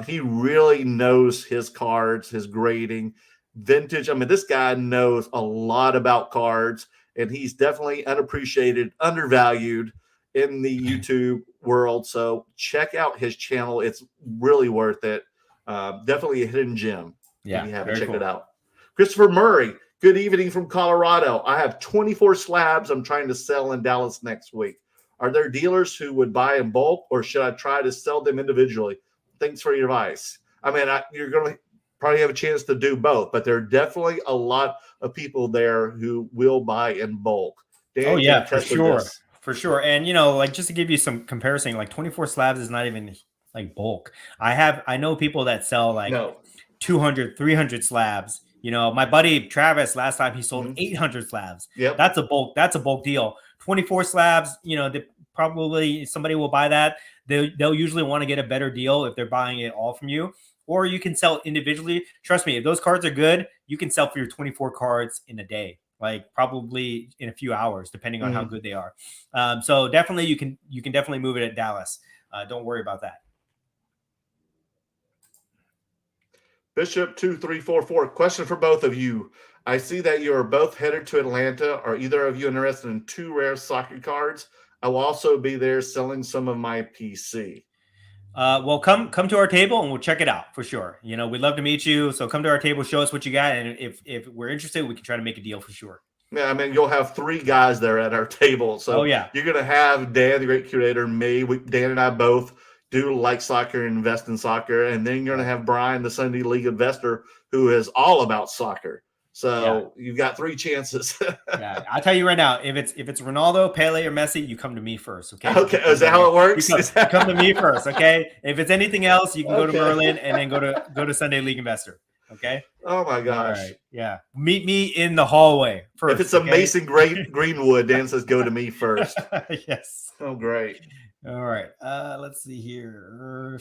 Speaker 2: He really knows his cards, his grading, vintage. I mean, this guy knows a lot about cards, and he's definitely unappreciated, undervalued in the YouTube world. So check out his channel. It's really worth it. Definitely a hidden gem.
Speaker 1: Yeah,
Speaker 2: you haven't checked it out. Christopher Murray, good evening from Colorado. I have 24 slabs I'm trying to sell in Dallas next week. Are there dealers who would buy in bulk, or should I try to sell them individually? Thanks for your advice. I mean, you're going to probably have a chance to do both, but there are definitely a lot of people there who will buy in bulk.
Speaker 1: Dan, for sure. For sure. And, just to give you some comparison, like 24 slabs is not even like bulk. I know people that sell 200, 300 slabs. My buddy Travis, last time he sold 800 slabs.
Speaker 2: Yep.
Speaker 1: That's a bulk deal. 24 slabs, probably somebody will buy that. they'll usually want to get a better deal if they're buying it all from you, or you can sell individually. Trust me, if those cards are good, you can sell for your 24 cards in a day, like probably in a few hours, depending on how good they are. So definitely you can definitely move it at Dallas. Don't worry about that.
Speaker 2: Bishop 2344, question for both of you. I see that you are both headed to Atlanta. Are either of you interested in 2 rare soccer cards? I will also be there selling some of my PC.
Speaker 1: Well, come to our table and we'll check it out for sure. You know, we'd love to meet you. So come to our table, show us what you got, and if we're interested, we can try to make a deal for sure.
Speaker 2: Yeah, I mean, you'll have 3 guys there at our table. So you're going to have Dan, the great curator, me. Dan and I both do like soccer and invest in soccer. And then you're going to have Brian, the Sunday League investor, who is all about soccer. So you've got 3 chances.
Speaker 1: Yeah, I'll tell you right now, if it's Ronaldo, Pele, or Messi, you come to me first. Okay.
Speaker 2: Okay. Is that how it works?
Speaker 1: You come to me first. Okay. If it's anything else, you can go to Merlin and then go to Sunday League Investor. Okay.
Speaker 2: Oh my gosh.
Speaker 1: All right. Yeah. Meet me in the hallway first.
Speaker 2: If it's a Mason Greenwood, Dan says go to me first.
Speaker 1: Yes.
Speaker 2: Oh, great.
Speaker 1: All right. Let's see here.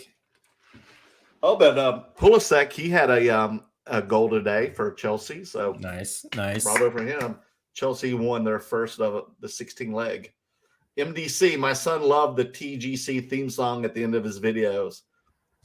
Speaker 2: Oh, but Pulisic, he had a goal today for Chelsea. So
Speaker 1: nice.
Speaker 2: Bravo for him. Chelsea won their first of the 16 leg. MDC, my son loved the TGC theme song at the end of his videos.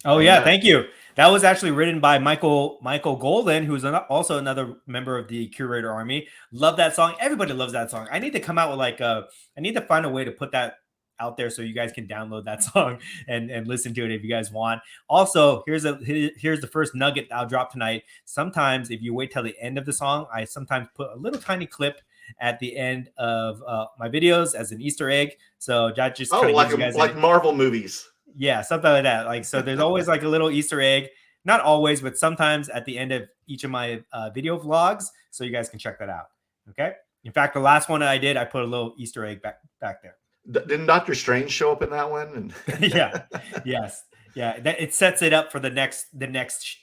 Speaker 1: Oh yeah, thank you. That was actually written by Michael Golden, who's also another member of the Curator Army. Love that song. Everybody loves that song. I need to come out with I need to find a way to put that out there so you guys can download that song and listen to it if you guys want. Also, here's the first nugget I'll drop tonight. Sometimes if you wait till the end of the song, I sometimes put a little tiny clip at the end of my videos as an Easter egg. So that just
Speaker 2: like Marvel movies.
Speaker 1: Yeah, something like that. Like, so there's always like a little Easter egg, not always, but sometimes at the end of each of my video vlogs. So you guys can check that out. Okay. In fact, the last one I did, I put a little Easter egg back there.
Speaker 2: Didn't Doctor Strange show up in that one?
Speaker 1: Yeah. Yes. Yeah. It sets it up for the next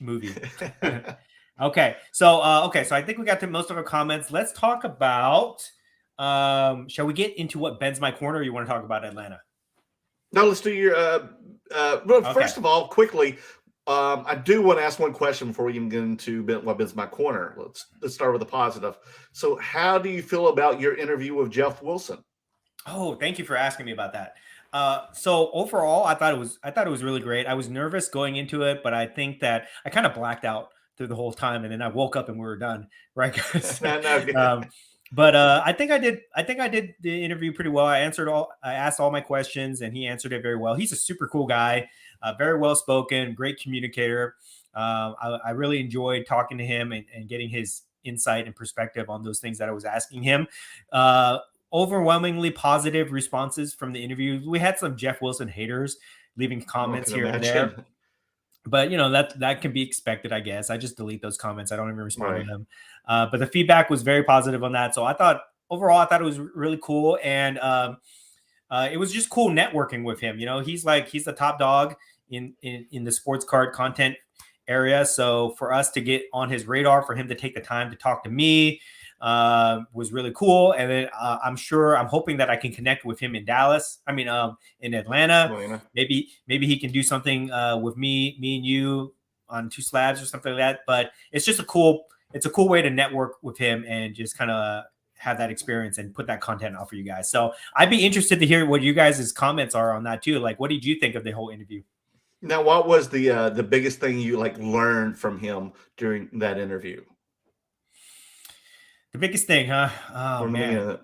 Speaker 1: movie. Okay. So I think we got to most of our comments. Let's talk about, shall we get into what bends my corner, or you want to talk about Atlanta?
Speaker 2: No, let's do your. First of all, quickly, I do want to ask one question before we even get into what bends my corner. Let's start with the positive. So, how do you feel about your interview with Jeff Wilson?
Speaker 1: Oh, thank you for asking me about that. So overall, I thought it was really great. I was nervous going into it, but I think that I kind of blacked out through the whole time, and then I woke up and we were done, right, guys? But I think I did the interview pretty well. I asked all my questions, and he answered it very well. He's a super cool guy, very well spoken, great communicator. I really enjoyed talking to him and getting his insight and perspective on those things that I was asking him. Overwhelmingly positive responses from the interview. We had some Jeff Wilson haters leaving comments here and there. But, you know, that can be expected, I guess. I just delete those comments. I don't even respond to them. But the feedback was very positive on that. So I thought it was really cool. And it was just cool networking with him. You know, he's the top dog in the sports card content area. So for us to get on his radar, for him to take the time to talk to me, was really cool. And then I'm hoping that I can connect with him in Dallas. I mean, in Atlanta. Maybe he can do something with me and you on Two Slabs or something like that. But it's just a cool way to network with him and just kind of have that experience and put that content out for you guys. So I'd be interested to hear what you guys' comments are on that too. Like, what did you think of the whole interview?
Speaker 2: Now, what was the biggest thing you learned from him during that interview?
Speaker 1: The biggest thing, huh? Oh, man.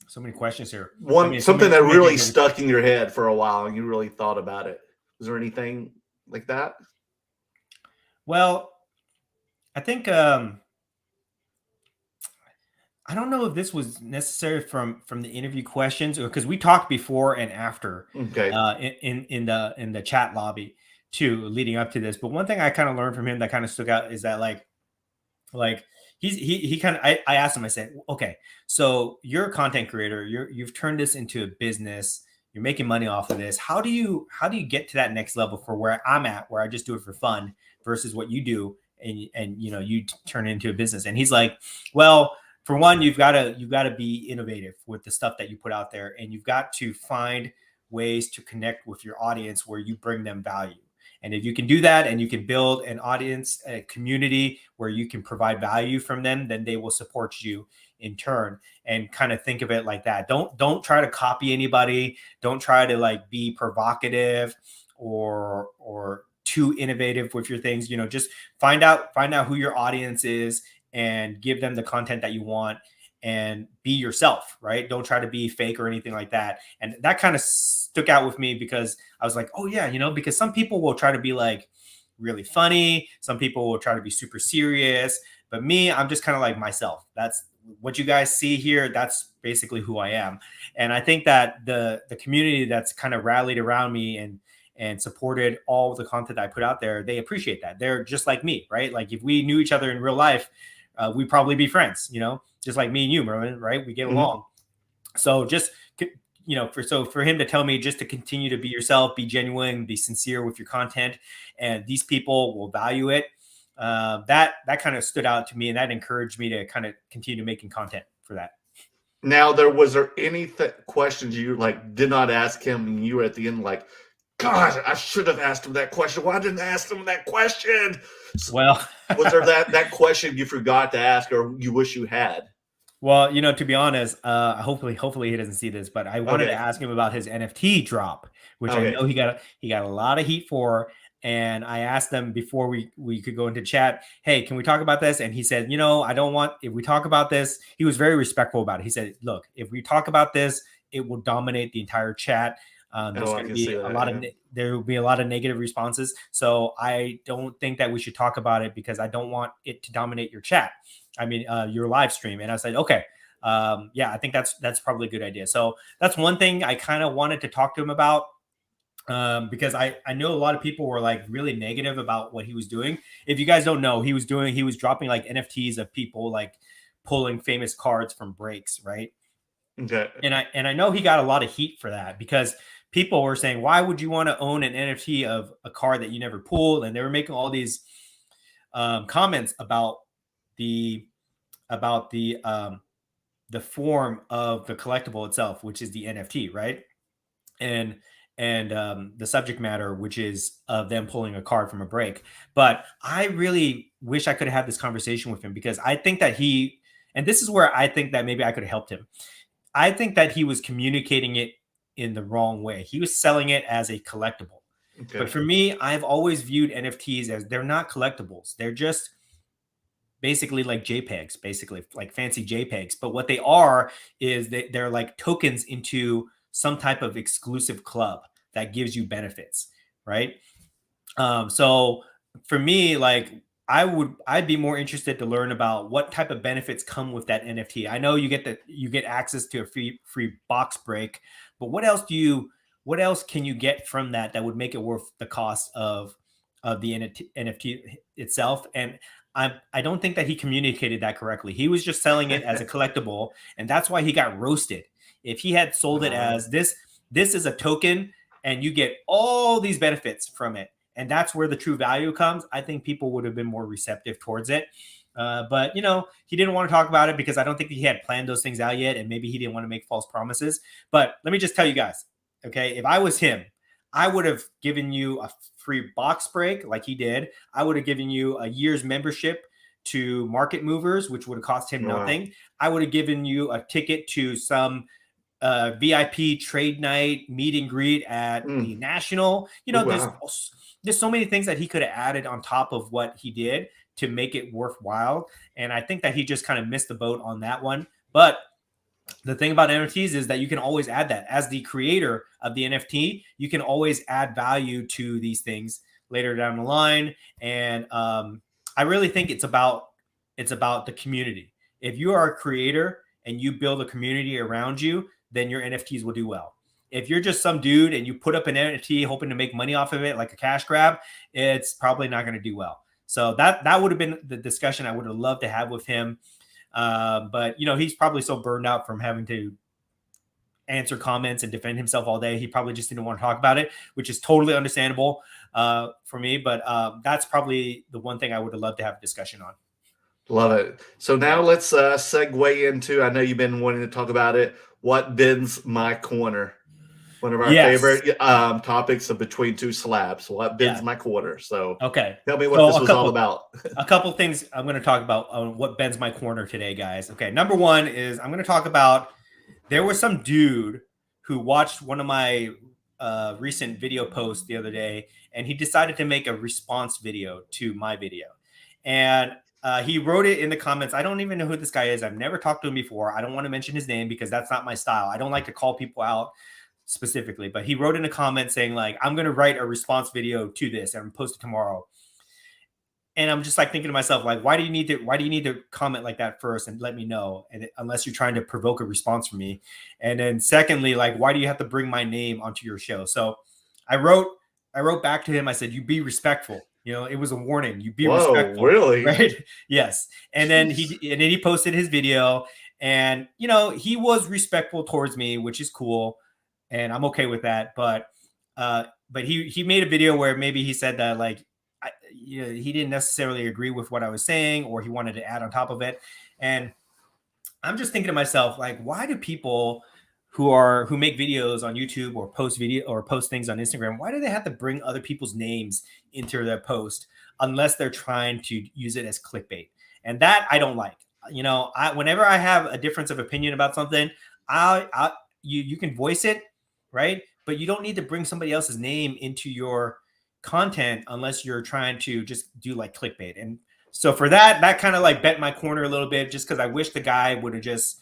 Speaker 1: So many questions here.
Speaker 2: Something that really stuck in your head for a while and you really thought about it. Was there anything like that?
Speaker 1: Well, I think I don't know if this was necessary from the interview questions, or because we talked before and after in the chat lobby too, leading up to this. But one thing I kind of learned from him that kind of stuck out is that like he kind of, I asked him, I said, okay, so you're a content creator, you've turned this into a business, you're making money off of this. How do you get to that next level for where I'm at, where I just do it for fun versus what you do and you know, you turn it into a business? And he's like, well, for one, you've got to be innovative with the stuff that you put out there, and you've got to find ways to connect with your audience where you bring them value. And if you can do that and you can build an audience, a community where you can provide value from them, then they will support you in turn. And kind of think of it like that. Don't try to copy anybody. Don't try to like be provocative or too innovative with your things. You know, just find out who your audience is and give them the content that you want and be yourself, right? Don't try to be fake or anything like that. And that kind of stuck out with me because I was like, oh yeah, you know, because some people will try to be like really funny. Some people will try to be super serious, but me, I'm just kind of like myself. That's what you guys see here. That's basically who I am. And I think that the community that's kind of rallied around me and supported all the content I put out there, they appreciate that. They're just like me, right? Like if we knew each other in real life, we'd probably be friends, you know, just like me and you, Merwin, right? We get along. So just, you know, for him to tell me just to continue to be yourself, be genuine, be sincere with your content, and these people will value it. That kind of stood out to me, and that encouraged me to kind of continue making content for that.
Speaker 2: Now, was there any questions you like did not ask him, and you were at the end like, God, I should have asked him that question. Why didn't I ask him that question?
Speaker 1: Well,
Speaker 2: was there that question you forgot to ask or you wish you had?
Speaker 1: Well, you know, to be honest, hopefully he doesn't see this, but I wanted to ask him about his NFT drop, which I know he got a lot of heat for. And I asked them before we could go into chat, hey, can we talk about this? And he said, you know, I don't want, if we talk about this, he was very respectful about it. He said, look, if we talk about this, it will dominate the entire chat. There's going to be there will be a lot of negative responses. So I don't think that we should talk about it because I don't want it to dominate your chat. I mean, your live stream. And I said, okay, yeah, I think that's probably a good idea. So that's one thing I kind of wanted to talk to him about because I know a lot of people were like really negative about what he was doing. If you guys don't know, he was dropping like NFTs of people like pulling famous cards from breaks, right?
Speaker 2: Okay.
Speaker 1: And I know he got a lot of heat for that because people were saying, why would you want to own an NFT of a card that you never pulled? And they were making all these comments about the form of the collectible itself, which is the NFT, right? And the subject matter, which is of them pulling a card from a break. But I really wish I could have had this conversation with him because I think that and this is where I think that maybe I could have helped him. I think that he was communicating it in the wrong way. He was selling it as a collectible. Okay. But for me, I've always viewed NFTs as they're not collectibles. They're just basically like JPEGs, basically like fancy JPEGs. But what they are is they're like tokens into some type of exclusive club that gives you benefits, right? So for me, like I'd be more interested to learn about what type of benefits come with that NFT. I know you get access to a free box break, but what else can you get from that would make it worth the cost of the NFT itself? And I don't think that he communicated that correctly. He was just selling it as a collectible, and that's why he got roasted. If he had sold it as this is a token and you get all these benefits from it, and that's where the true value comes, I think people would have been more receptive towards it. But, you know, he didn't want to talk about it because I don't think he had planned those things out yet. And maybe he didn't want to make false promises. But let me just tell you guys, okay, if I was him, I would have given you a free box break like he did. I would have given you a year's membership to Market Movers, which would have cost him nothing. I would have given you a ticket to some VIP trade night meet and greet at the National. You know, there's so many things that he could have added on top of what he did to make it worthwhile. And I think that he just kind of missed the boat on that one. But the thing about NFTs is that you can always add that. As the creator of the NFT, you can always add value to these things later down the line. And I really think it's about the community. If you are a creator and you build a community around you, then your NFTs will do well. If you're just some dude and you put up an NFT hoping to make money off of it like a cash grab, it's probably not going to do well. So that would have been the discussion I would have loved to have with him. But, you know, he's probably so burned out from having to answer comments and defend himself all day. He probably just didn't want to talk about it, which is totally understandable for me. But that's probably the one thing I would have loved to have a discussion on.
Speaker 2: Love it. So now let's segue into, I know you've been wanting to talk about it. What bends my corner? one of our favorite topics of Between Two Slabs. What bends my corner? So
Speaker 1: okay,
Speaker 2: tell me what this was all about.
Speaker 1: A couple things I'm going to talk about on what bends my corner today, guys. Okay, number one is I'm going to talk about there was some dude who watched one of my recent video posts the other day, and he decided to make a response video to my video. And he wrote it in the comments. I don't even know who this guy is. I've never talked to him before. I don't want to mention his name because that's not my style. I don't like to call people out specifically, but he wrote in a comment saying like, I'm going to write a response video to this and post it tomorrow. And I'm just like thinking to myself, like, why do you need to comment like that first and let me know? And unless you're trying to provoke a response from me. And then secondly, like, why do you have to bring my name onto your show? So I wrote back to him. I said, you be respectful. You know, it was a warning. You be respectful.
Speaker 2: Really?
Speaker 1: Right? Yes. And then he posted his video, and you know, he was respectful towards me, which is cool. And I'm okay with that. But he made a video where maybe he said that like, he didn't necessarily agree with what I was saying, or he wanted to add on top of it. And I'm just thinking to myself, like, why do people who make videos on YouTube or post things on Instagram, why do they have to bring other people's names into their post unless they're trying to use it as clickbait? And that I don't like. You know, whenever I have a difference of opinion about something, you can voice it, right? But you don't need to bring somebody else's name into your content unless you're trying to just do like clickbait. And so for that kind of like bent my corner a little bit, just because I wish the guy would have just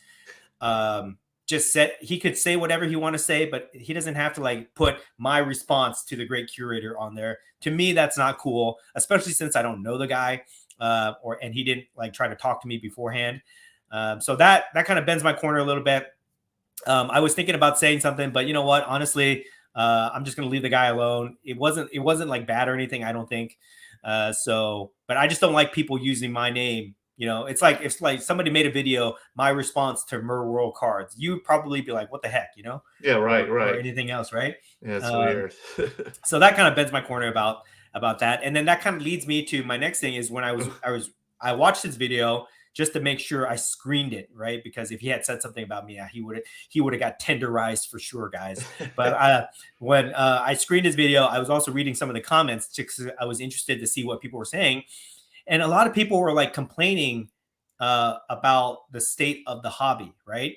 Speaker 1: said, he could say whatever he want to say, but he doesn't have to like put my response to the great curator on there. To me, that's not cool, especially since I don't know the guy, and he didn't like try to talk to me beforehand. So that kind of bends my corner a little bit. I was thinking about saying something, but you know what? Honestly, I'm just going to leave the guy alone. It wasn't like bad or anything, I don't think. But I just don't like people using my name. You know, it's like somebody made a video, my response to Mer World cards. You'd probably be like, what the heck, you know?
Speaker 2: Yeah, right.
Speaker 1: Or anything else, right?
Speaker 2: Yeah, it's weird.
Speaker 1: So that kind of bends my corner about that. And then that kind of leads me to my next thing is when I watched his video just to make sure I screened it, right? Because if he had said something about me, he would have got tenderized for sure, guys. But when I screened his video, I was also reading some of the comments because I was interested to see what people were saying. And a lot of people were like complaining about the state of the hobby, right?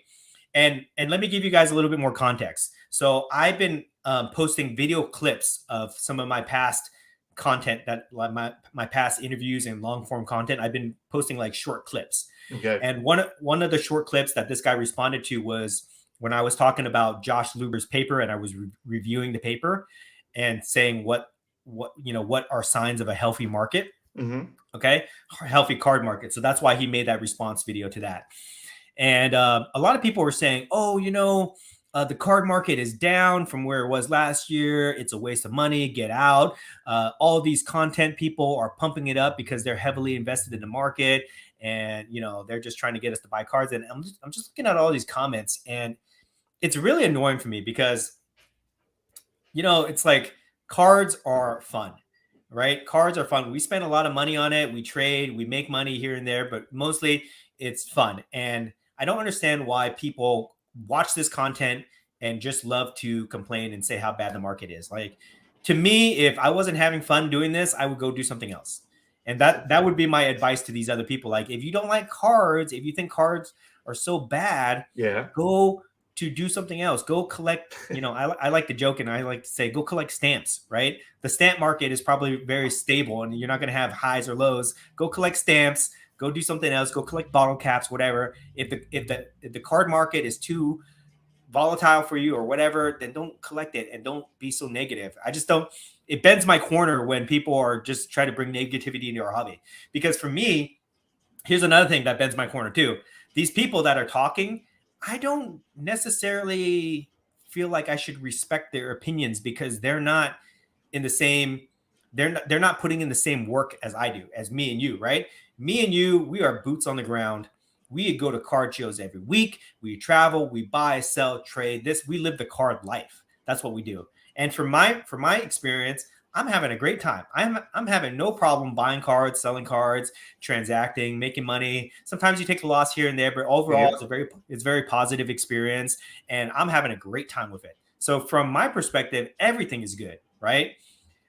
Speaker 1: And let me give you guys a little bit more context. So I've been posting video clips of some of my past content, that like my past interviews and long form content. I've been posting like short clips.
Speaker 2: Okay.
Speaker 1: And one of the short clips that this guy responded to was when I was talking about Josh Luber's paper, and I was reviewing the paper and saying what are signs of a healthy market.
Speaker 2: Mm-hmm.
Speaker 1: Okay. Healthy card market. So that's why he made that response video to that. And a lot of people were saying, oh, the card market is down from where it was last year. It's a waste of money. Get out. All these content people are pumping it up because they're heavily invested in the market, and they're just trying to get us to buy cards. And I'm just looking at all these comments, and it's really annoying for me because it's like cards are fun, right? Cards are fun. We spend a lot of money on it. We trade. We make money here and there, but mostly it's fun. And I don't understand why people watch this content and just love to complain and say how bad the market is. Like, to me, if I wasn't having fun doing this, I would go do something else. And that would be my advice to these other people. Like, if you don't like cards, if you think cards are so bad, go to do something else. Go collect, I like to joke and I like to say, go collect stamps, right? The stamp market is probably very stable and you're not going to have highs or lows. Go collect stamps. Go do something else. Go collect bottle caps, whatever. If the card market is too volatile for you or whatever, then don't collect it and don't be so negative. I just don't. It bends my corner when people are just trying to bring negativity into our hobby. Because for me, here's another thing that bends my corner too. These people that are talking, I don't necessarily feel like I should respect their opinions because they're not in the same. They're not putting in the same work as I do, as me and you, right? Me and you, we are boots on the ground. We go to card shows every week. We travel, we buy, sell, trade. We live the card life. That's what we do. And from my experience, I'm having a great time. I'm having no problem buying cards, selling cards, transacting, making money. Sometimes you take a loss here and there, but overall, it's very positive experience, and I'm having a great time with it. So from my perspective, everything is good, right?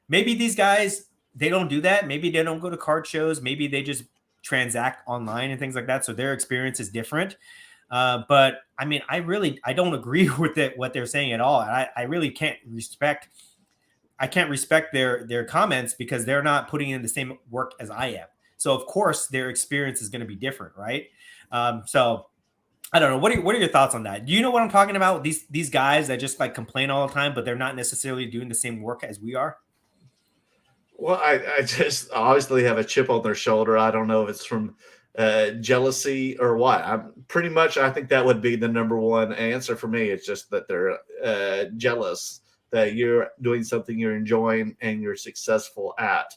Speaker 1: Maybe these guys, they don't do that. Maybe they don't go to card shows. Maybe they just transact online and things like that. So their experience is different. But I mean, I don't agree with it, what they're saying at all. I really can't respect their comments because they're not putting in the same work as I am. So of course their experience is going to be different, right? So I don't know. What are your thoughts on that? Do you know what I'm talking about? These guys that just like complain all the time, but they're not necessarily doing the same work as we are.
Speaker 2: Well, I just obviously have a chip on their shoulder. I don't know if it's from jealousy or what. I think that would be the number one answer for me. It's just that they're jealous that you're doing something you're enjoying and you're successful at.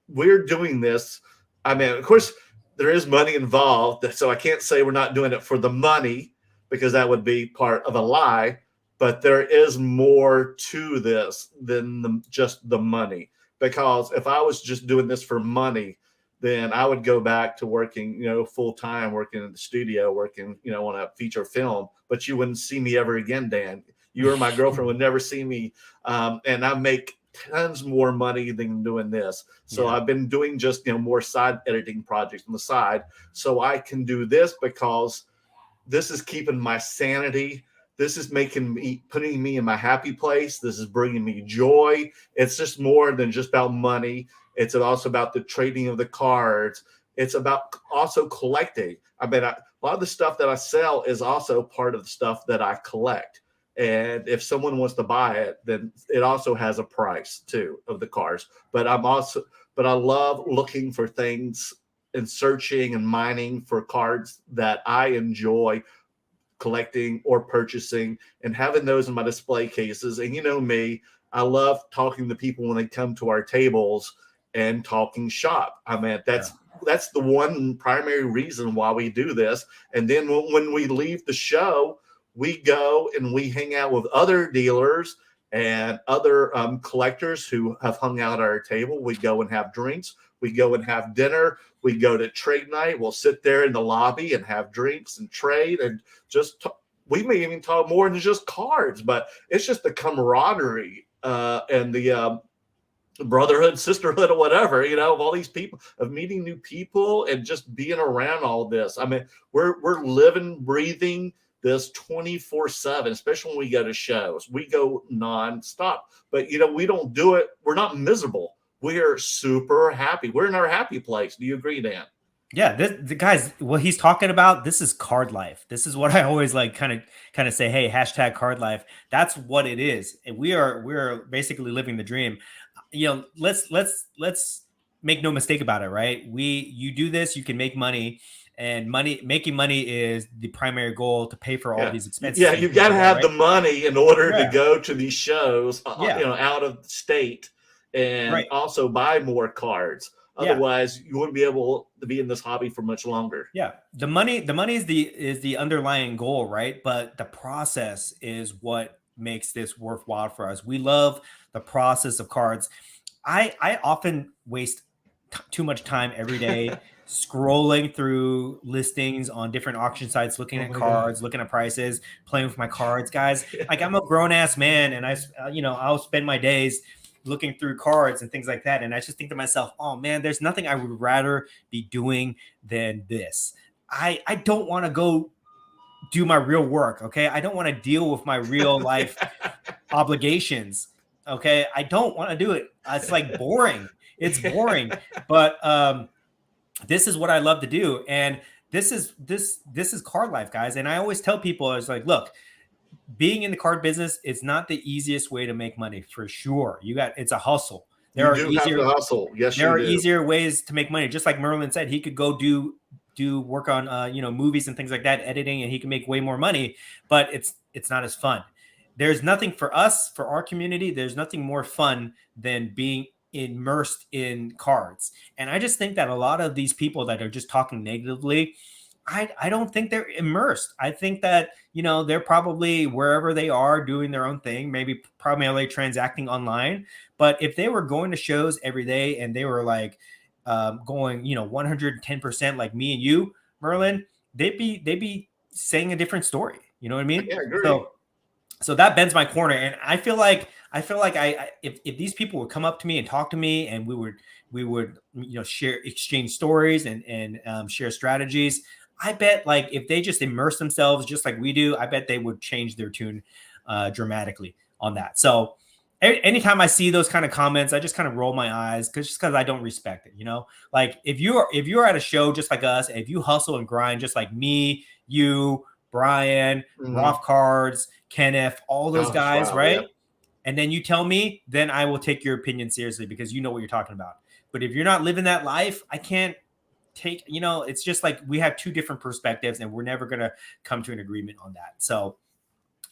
Speaker 2: We're doing this. I mean, of course, there is money involved, so I can't say we're not doing it for the money because that would be part of a lie. But there is more to this than just the money. Because if I was just doing this for money, then I would go back to working, full time, working in the studio, working, on a feature film. But you wouldn't see me ever again, Dan. You or my girlfriend would never see me. And I make tons more money than doing this. So I've been doing just, more side editing projects on the side. So I can do this because this is keeping my sanity. This is putting me in my happy place. This is bringing me joy. It's just more than just about money. It's also about the trading of the cards. It's about also collecting. I mean, a lot of the stuff that I sell is also part of the stuff that I collect. And if someone wants to buy it, then it also has a price too of the cards. But I love looking for things and searching and mining for cards that I enjoy collecting or purchasing and having those in my display cases. And you know me, I love talking to people when they come to our tables and talking shop. I mean, that's the one primary reason why we do this. And then when we leave the show, we go and we hang out with other dealers and other collectors who have hung out at our table. We go and have drinks. We go and have dinner. We go to trade night. We'll sit there in the lobby and have drinks and trade and just talk. We may even talk more than just cards, but it's just the camaraderie and the brotherhood, sisterhood, or whatever, of all these people, of meeting new people and just being around all this. I mean, we're living, breathing this 24/7, especially when we go to shows. We go nonstop, but we don't do it. We're not miserable. We're super happy. We're in our happy place. Do you agree, Dan?
Speaker 1: Yeah, the guys, what he's talking about, this is card life. This is what I always like kind of say, hey, hashtag card life. That's what it is. And we're basically living the dream. Let's make no mistake about it, right? You do this, you can make money. And making money is the primary goal to pay for all these expenses.
Speaker 2: Yeah, you've got to have the money in order to go to these shows, out of state, and also buy more cards. Otherwise, you wouldn't be able to be in this hobby for much longer.
Speaker 1: Yeah, the money is the underlying goal, right? But the process is what makes this worthwhile for us. We love the process of cards. I often waste too much time every day scrolling through listings on different auction sites, looking at cards, looking at prices, playing with my cards, guys. Like, I'm a grown ass man, and I'll spend my days looking through cards and things like that. And I just think to myself, oh man, there's nothing I would rather be doing than this. I don't want to go do my real work. Okay. I don't want to deal with my real life obligations. Okay. I don't want to do it. It's like boring. It's boring, but this is what I love to do. And this is card life, guys. And I always tell people, I was like, look, being in the card business is not the easiest way to make money, for sure. It's a hustle. There are easier ways to make money. Just like Merlin said, he could go do work on movies and things like that, editing, and he can make way more money, but it's not as fun. There's nothing for us, for our community, there's nothing more fun than being immersed in cards. And I just think that a lot of these people that are just talking negatively, I don't think they're immersed. I think that, they're probably wherever they are doing their own thing, maybe primarily transacting online. But if they were going to shows every day and they were like going, 110% like me and you, Merlin, they'd be saying a different story. You know what I mean?
Speaker 2: Yeah, I agree.
Speaker 1: So So that bends my corner, and I feel like if these people would come up to me and talk to me, and we would exchange stories and share strategies. I bet like if they just immerse themselves just like we do, I bet they would change their tune dramatically on that. So anytime I see those kind of comments, I just kind of roll my eyes because I don't respect it. Like if you're at a show just like us, if you hustle and grind just like me, you, Brian, Roth Cards, Kenneth, all those guys, right? Yeah. And then you tell me, then I will take your opinion seriously because you know what you're talking about. But if you're not living that life, I can't take, it's just like we have two different perspectives and we're never going to come to an agreement on that. So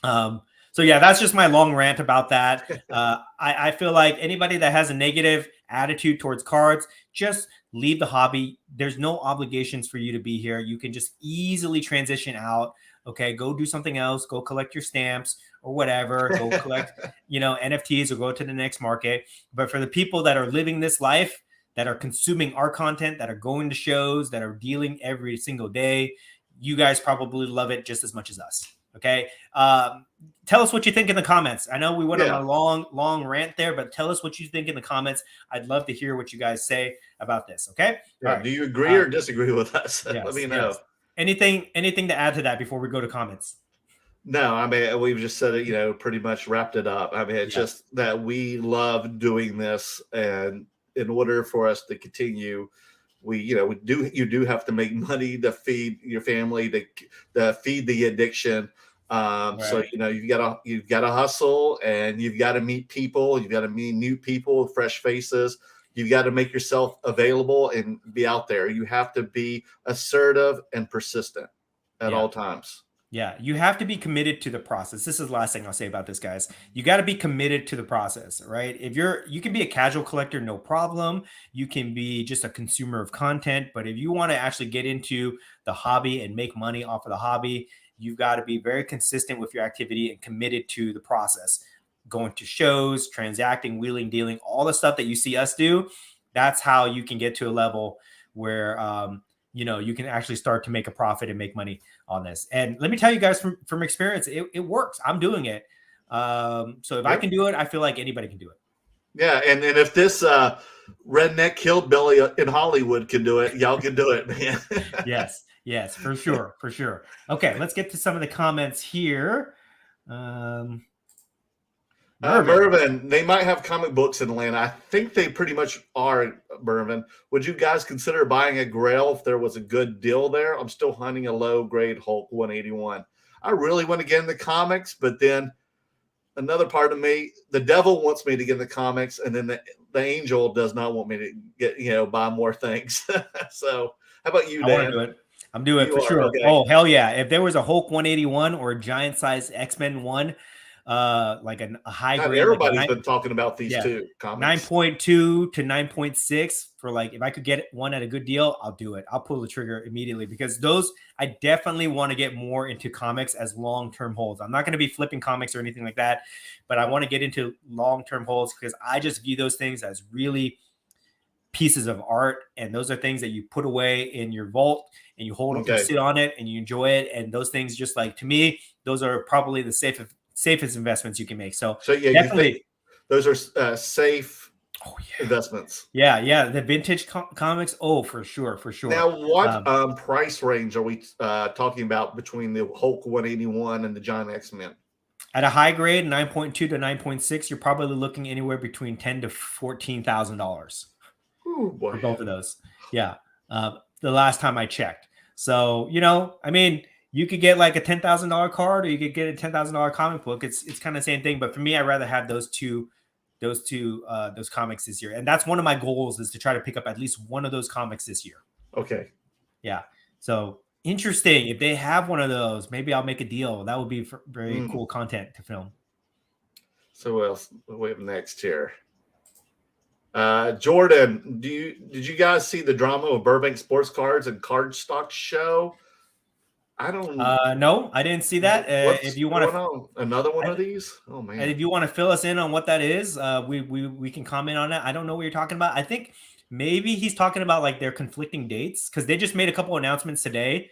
Speaker 1: yeah, that's just my long rant about that. I feel like anybody that has a negative attitude towards cards, just leave the hobby. There's no obligations for you to be here. You can just easily transition out. Okay, go do something else. Go collect your stamps or whatever. Go collect, NFTs or go to the next market. But for the people that are living this life, that are consuming our content, that are going to shows, that are dealing every single day, you guys probably love it just as much as us. Okay. Tell us what you think in the comments. I know we went on a long rant there, but tell us what you think in the comments. I'd love to hear what you guys say about this. Okay.
Speaker 2: Yeah. Right. Do you agree or disagree with us?
Speaker 1: Yes,
Speaker 2: let me know.
Speaker 1: Yes. Anything to add to that before we go to comments?
Speaker 2: No, I mean, we've just said it, pretty much wrapped it up. I mean, it's just that we love doing this. And in order for us to continue, you do have to make money to feed your family, to feed the addiction. Right. So you've got to hustle, and you've got to meet people. You've got to meet new people, fresh faces. You've got to make yourself available and be out there. You have to be assertive and persistent at all times.
Speaker 1: Yeah, you have to be committed to the process. This is the last thing I'll say about this, guys. You got to be committed to the process, right? You can be a casual collector, no problem. You can be just a consumer of content. But if you want to actually get into the hobby and make money off of the hobby, you've got to be very consistent with your activity and committed to the process. Going to shows, transacting, wheeling, dealing, all the stuff that you see us do. That's how you can get to a level where, you can actually start to make a profit and make money on this. And let me tell you guys from experience, it works. I'm doing it. So if I can do it, I feel like anybody can do it.
Speaker 2: Yeah. And if this redneck hillbilly in Hollywood can do it, y'all can do it, man.
Speaker 1: Yes, for sure. For sure. Okay. Let's get to some of the comments here.
Speaker 2: Mervin, they might have comic books in Atlanta. I think they pretty much are, Mervin. Would you guys consider buying a Grail if there was a good deal there? I'm still hunting a low-grade Hulk 181. I really want to get in the comics, but then another part of me, the devil wants me to get in the comics, and then the angel does not want me to get, buy more things. So how about you, Dan?
Speaker 1: I want to do it. I'm doing it for sure. Okay. Oh, hell yeah. If there was a Hulk 181 or a giant size X-Men 1, like a high grade.
Speaker 2: Everybody's been talking about these two comics.
Speaker 1: 9.2 to 9.6 for like, if I could get one at a good deal, I'll do it. I'll pull the trigger immediately because those, I definitely want to get more into comics as long-term holds. I'm not going to be flipping comics or anything like that, but I want to get into long-term holds because I just view those things as really pieces of art. And those are things that you put away in your vault and you hold them to sit on it and you enjoy it. And those things, just like, to me, those are probably the safest investments you can make. So
Speaker 2: yeah, definitely those are safe investments.
Speaker 1: Yeah. The vintage comics. Oh, for sure.
Speaker 2: Now, what price range are we talking about between the Hulk 181 and the Giant X-Men?
Speaker 1: At a high grade, 9.2 to 9.6, you're probably looking anywhere between $10,000 to $14,000 for both of those. Yeah. The last time I checked. So, I mean, you could get like a $10,000 card, or you could get a $10,000 comic book. It's kind of the same thing, but for me, I'd rather have those comics this year, and that's one of my goals is to try to pick up at least one of those comics this year.
Speaker 2: Okay.
Speaker 1: Yeah. So interesting. If they have one of those, maybe I'll make a deal. That would be very cool content to film.
Speaker 2: So what else we have next here? Jordan, did you guys see the drama of Burbank Sports Cards and Card Stock Show? I don't
Speaker 1: no, I didn't see that. If you want
Speaker 2: to another one of these, oh man!
Speaker 1: And if you want to fill us in on what that is, we can comment on that. I don't know what you're talking about. I think maybe he's talking about like their conflicting dates because they just made a couple announcements today.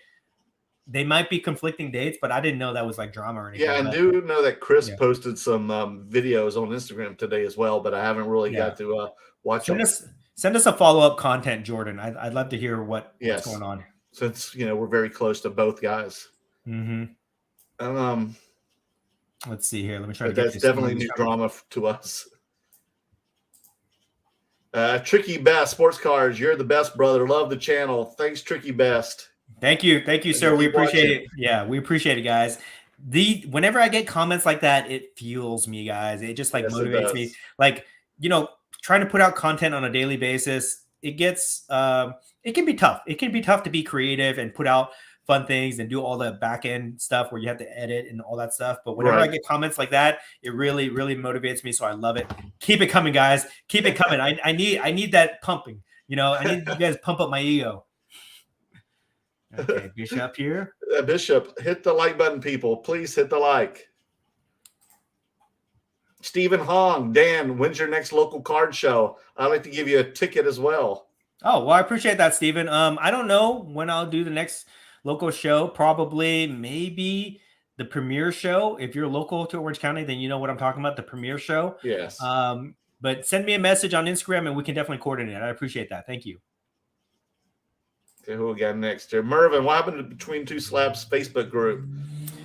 Speaker 1: they might be conflicting dates, but I didn't know that was like drama or anything.
Speaker 2: Yeah, I do know that Chris posted some videos on Instagram today as well, but I haven't really got to watch them.
Speaker 1: Send us a follow-up content, Jordan. I'd love to hear what's going on.
Speaker 2: Since we're very close to both guys.
Speaker 1: Mm-hmm. Let's see here. Let me try to get
Speaker 2: that's definitely new drama to us. Tricky Best Sports Cars, you're the best, brother. Love the channel. Thanks, Tricky Best.
Speaker 1: Thank you, sir. We appreciate it. Yeah, we appreciate it, guys. Whenever I get comments like that, it fuels me, guys. It just motivates me. Like, trying to put out content on a daily basis, it gets it can be tough. It can be tough to be creative and put out fun things and do all the back end stuff where you have to edit and all that stuff. But whenever I get comments like that, it really, really motivates me. So I love it. Keep it coming, guys. Keep it coming. I need that pumping. I need you guys to pump up my ego. Okay, Bishop here.
Speaker 2: Bishop, hit the like button, people. Please hit the like. Stephen Hong, Dan, when's your next local card show? I'd like to give you a ticket as well.
Speaker 1: Oh, well, I appreciate that, Stephen. I don't know when I'll do the next local show. Probably, maybe the premiere show. If you're local to Orange County, then you know what I'm talking about, the premiere show.
Speaker 2: Yes.
Speaker 1: But send me a message on Instagram and we can definitely coordinate. I appreciate that. Thank you.
Speaker 2: Okay, who we got next here? Mervin, what happened between Two Slabs Facebook group?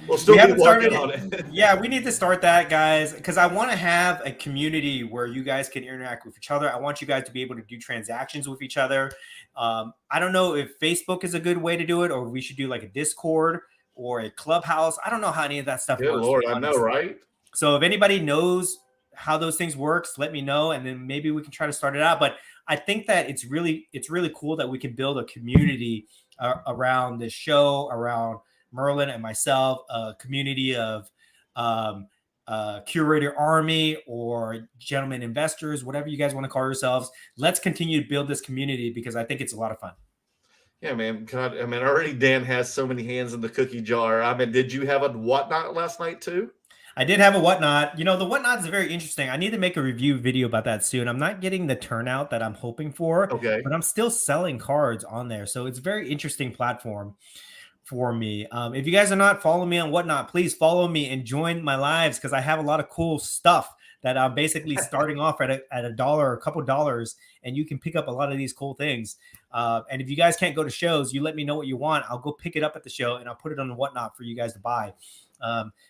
Speaker 2: We'll still be working on it.
Speaker 1: Yeah, we need to start that, guys, because I want to have a community where you guys can interact with each other. I want you guys to be able to do transactions with each other. I don't know if Facebook is a good way to do it, or we should do like a Discord or a Clubhouse. I don't know how any of that stuff works.
Speaker 2: Good Lord, I know, right?
Speaker 1: So if anybody knows how those things works, let me know, and then maybe we can try to start it out. But I think that it's really cool that we can build a community around this show, around Merlin and myself, a community of curator army or gentlemen investors, whatever you guys want to call yourselves. Let's continue to build this community because I think it's a lot of fun.
Speaker 2: Yeah, man. God, I mean, already Dan has so many hands in the cookie jar. I mean, did you have a whatnot last night too?
Speaker 1: I did have a whatnot. The whatnot is very interesting. I need to make a review video about that soon. I'm not getting the turnout that I'm hoping for, but I'm still selling cards on there. So it's a very interesting platform for me. If you guys are not following me on whatnot, please follow me and join my lives because I have a lot of cool stuff that I'm basically starting off at a dollar, a couple dollars, and you can pick up a lot of these cool things. And if you guys can't go to shows, you let me know what you want. I'll go pick it up at the show and I'll put it on the whatnot for you guys to buy.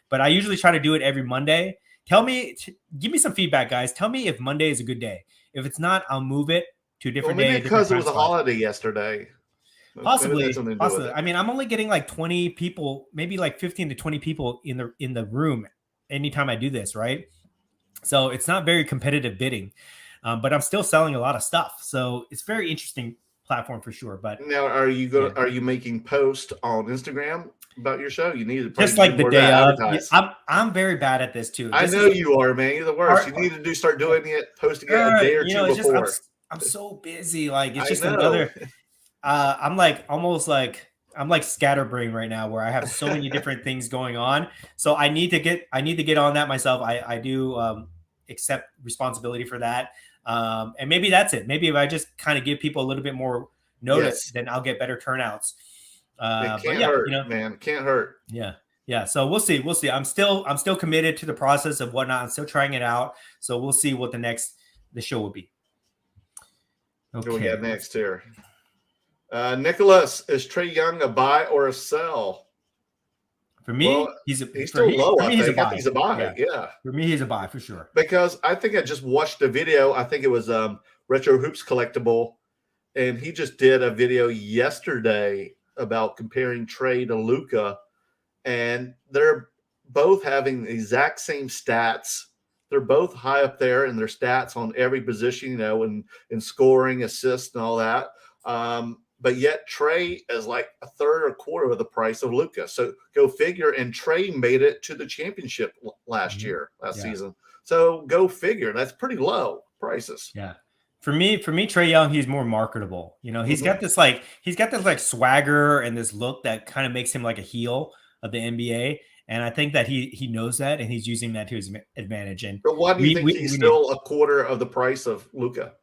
Speaker 1: But I usually try to do it every Monday. Give me some feedback, guys. Tell me if Monday is a good day. If it's not, I'll move it to a different day.
Speaker 2: Because it was a holiday yesterday.
Speaker 1: Possibly. I mean, I'm only getting like 20 people, maybe like 15 to 20 people in the room anytime I do this, right? So it's not very competitive bidding, but I'm still selling a lot of stuff. So it's very interesting platform for sure. But
Speaker 2: now, are you making posts on Instagram about your show? You need to
Speaker 1: just like the day of. I'm very bad at this too.
Speaker 2: I know you are, man. You're the worst. You need to start doing it, posting it a day or two before.
Speaker 1: I'm so busy. Like it's just another. I'm like scatterbrain right now, where I have so many different things going on. So I need to get on that myself. I do accept responsibility for that. And maybe that's it. Maybe if I just kind of give people a little bit more notice, then I'll get better turnouts.
Speaker 2: It can't hurt, man. It can't hurt.
Speaker 1: Yeah. So we'll see. I'm still committed to the process of whatnot. I'm still trying it out. So we'll see what the show will be.
Speaker 2: Okay. What we got next here? Nicholas, is Trae Young a buy or a sell?
Speaker 1: For me, he's
Speaker 2: still low. I think he's a buy. Yeah.
Speaker 1: For me, he's a buy for sure.
Speaker 2: Because I think I just watched a video. I think it was Retro Hoops Collectible, and he just did a video yesterday about comparing Trae to Luka, and they're both having the exact same stats. They're both high up there in their stats on every position, in scoring, assists, and all that. But yet Trae is like a third or a quarter of the price of Luka. So go figure. And Trae made it to the championship last season. So go figure. That's pretty low prices.
Speaker 1: Yeah. For me, Trae Young, he's more marketable. He's got this swagger and this look that kind of makes him like a heel of the NBA. And I think that he knows that, and he's using that to his advantage. And
Speaker 2: but why do you think he's still a quarter of the price of Luka?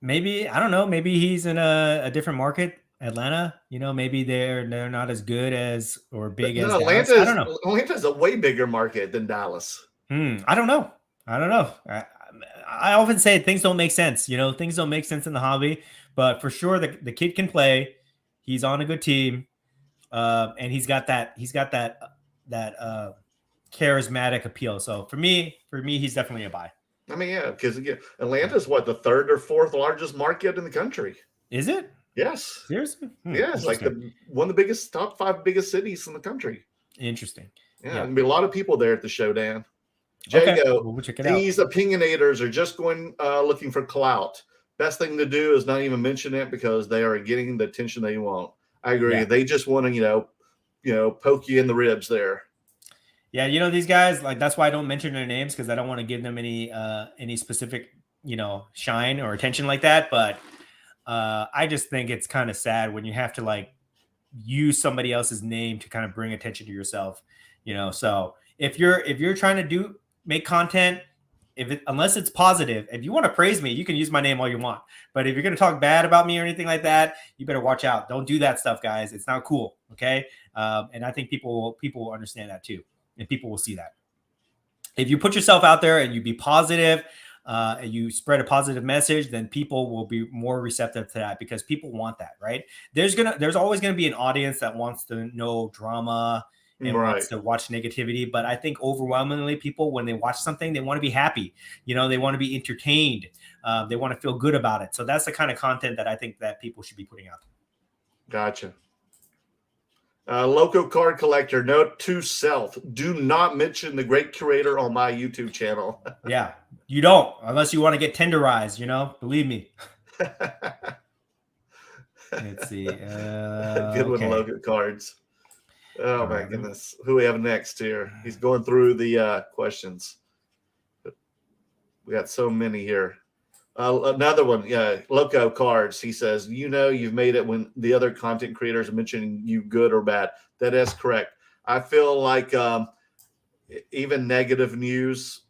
Speaker 1: Maybe, I don't know. Maybe he's in a different market. Atlanta, maybe they're not as good as or big
Speaker 2: No,
Speaker 1: as Dallas. I don't know.
Speaker 2: Atlanta's a way bigger market than Dallas.
Speaker 1: I don't know. I often say things don't make sense. Things don't make sense in the hobby, but for sure the kid can play. He's on a good team, and he's got that charismatic appeal. So for me, he's definitely a buy.
Speaker 2: I mean, yeah, because Atlanta's what, the third or fourth largest market in the country.
Speaker 1: Is it?
Speaker 2: Yes.
Speaker 1: Seriously?
Speaker 2: Yeah, it's like one of the biggest, top 5 biggest cities in the country.
Speaker 1: Interesting.
Speaker 2: Yeah, there'll be a lot of people there at the show, Dan. Jago,
Speaker 1: okay. We'll check it
Speaker 2: these opinionators are just going looking for clout. Best thing to do is not even mention it because they are getting the attention they want. I agree. Yeah. They just want to, poke you in the ribs there.
Speaker 1: Yeah, these guys, like, that's why I don't mention their names, because I don't want to give them any specific, shine or attention like that. But I just think it's kind of sad when you have to like use somebody else's name to kind of bring attention to yourself. So if you're trying to make content, unless it's positive, if you want to praise me, you can use my name all you want. But if you're going to talk bad about me or anything like that, you better watch out. Don't do that stuff, guys. It's not cool. Okay. And I think people will understand that too. And people will see that. If you put yourself out there and you be positive, and you spread a positive message, then people will be more receptive to that, because people want that, right? There's always going to be an audience that wants to know drama and wants to watch negativity. But I think overwhelmingly people, when they watch something, they want to be happy. They want to be entertained. They want to feel good about it. So that's the kind of content that I think that people should be putting out.
Speaker 2: Gotcha. Loco Card Collector, note to self: do not mention the great curator on my YouTube channel.
Speaker 1: Yeah, you don't, unless you want to get tenderized, believe me. Let's see.
Speaker 2: Good one, Loco Cards. Oh, my goodness. Who we have next here? He's going through the questions. We got so many here. Another one, Loco Cards. He says, you've made it when the other content creators are mentioning you good or bad. That is correct. I feel like even negative news,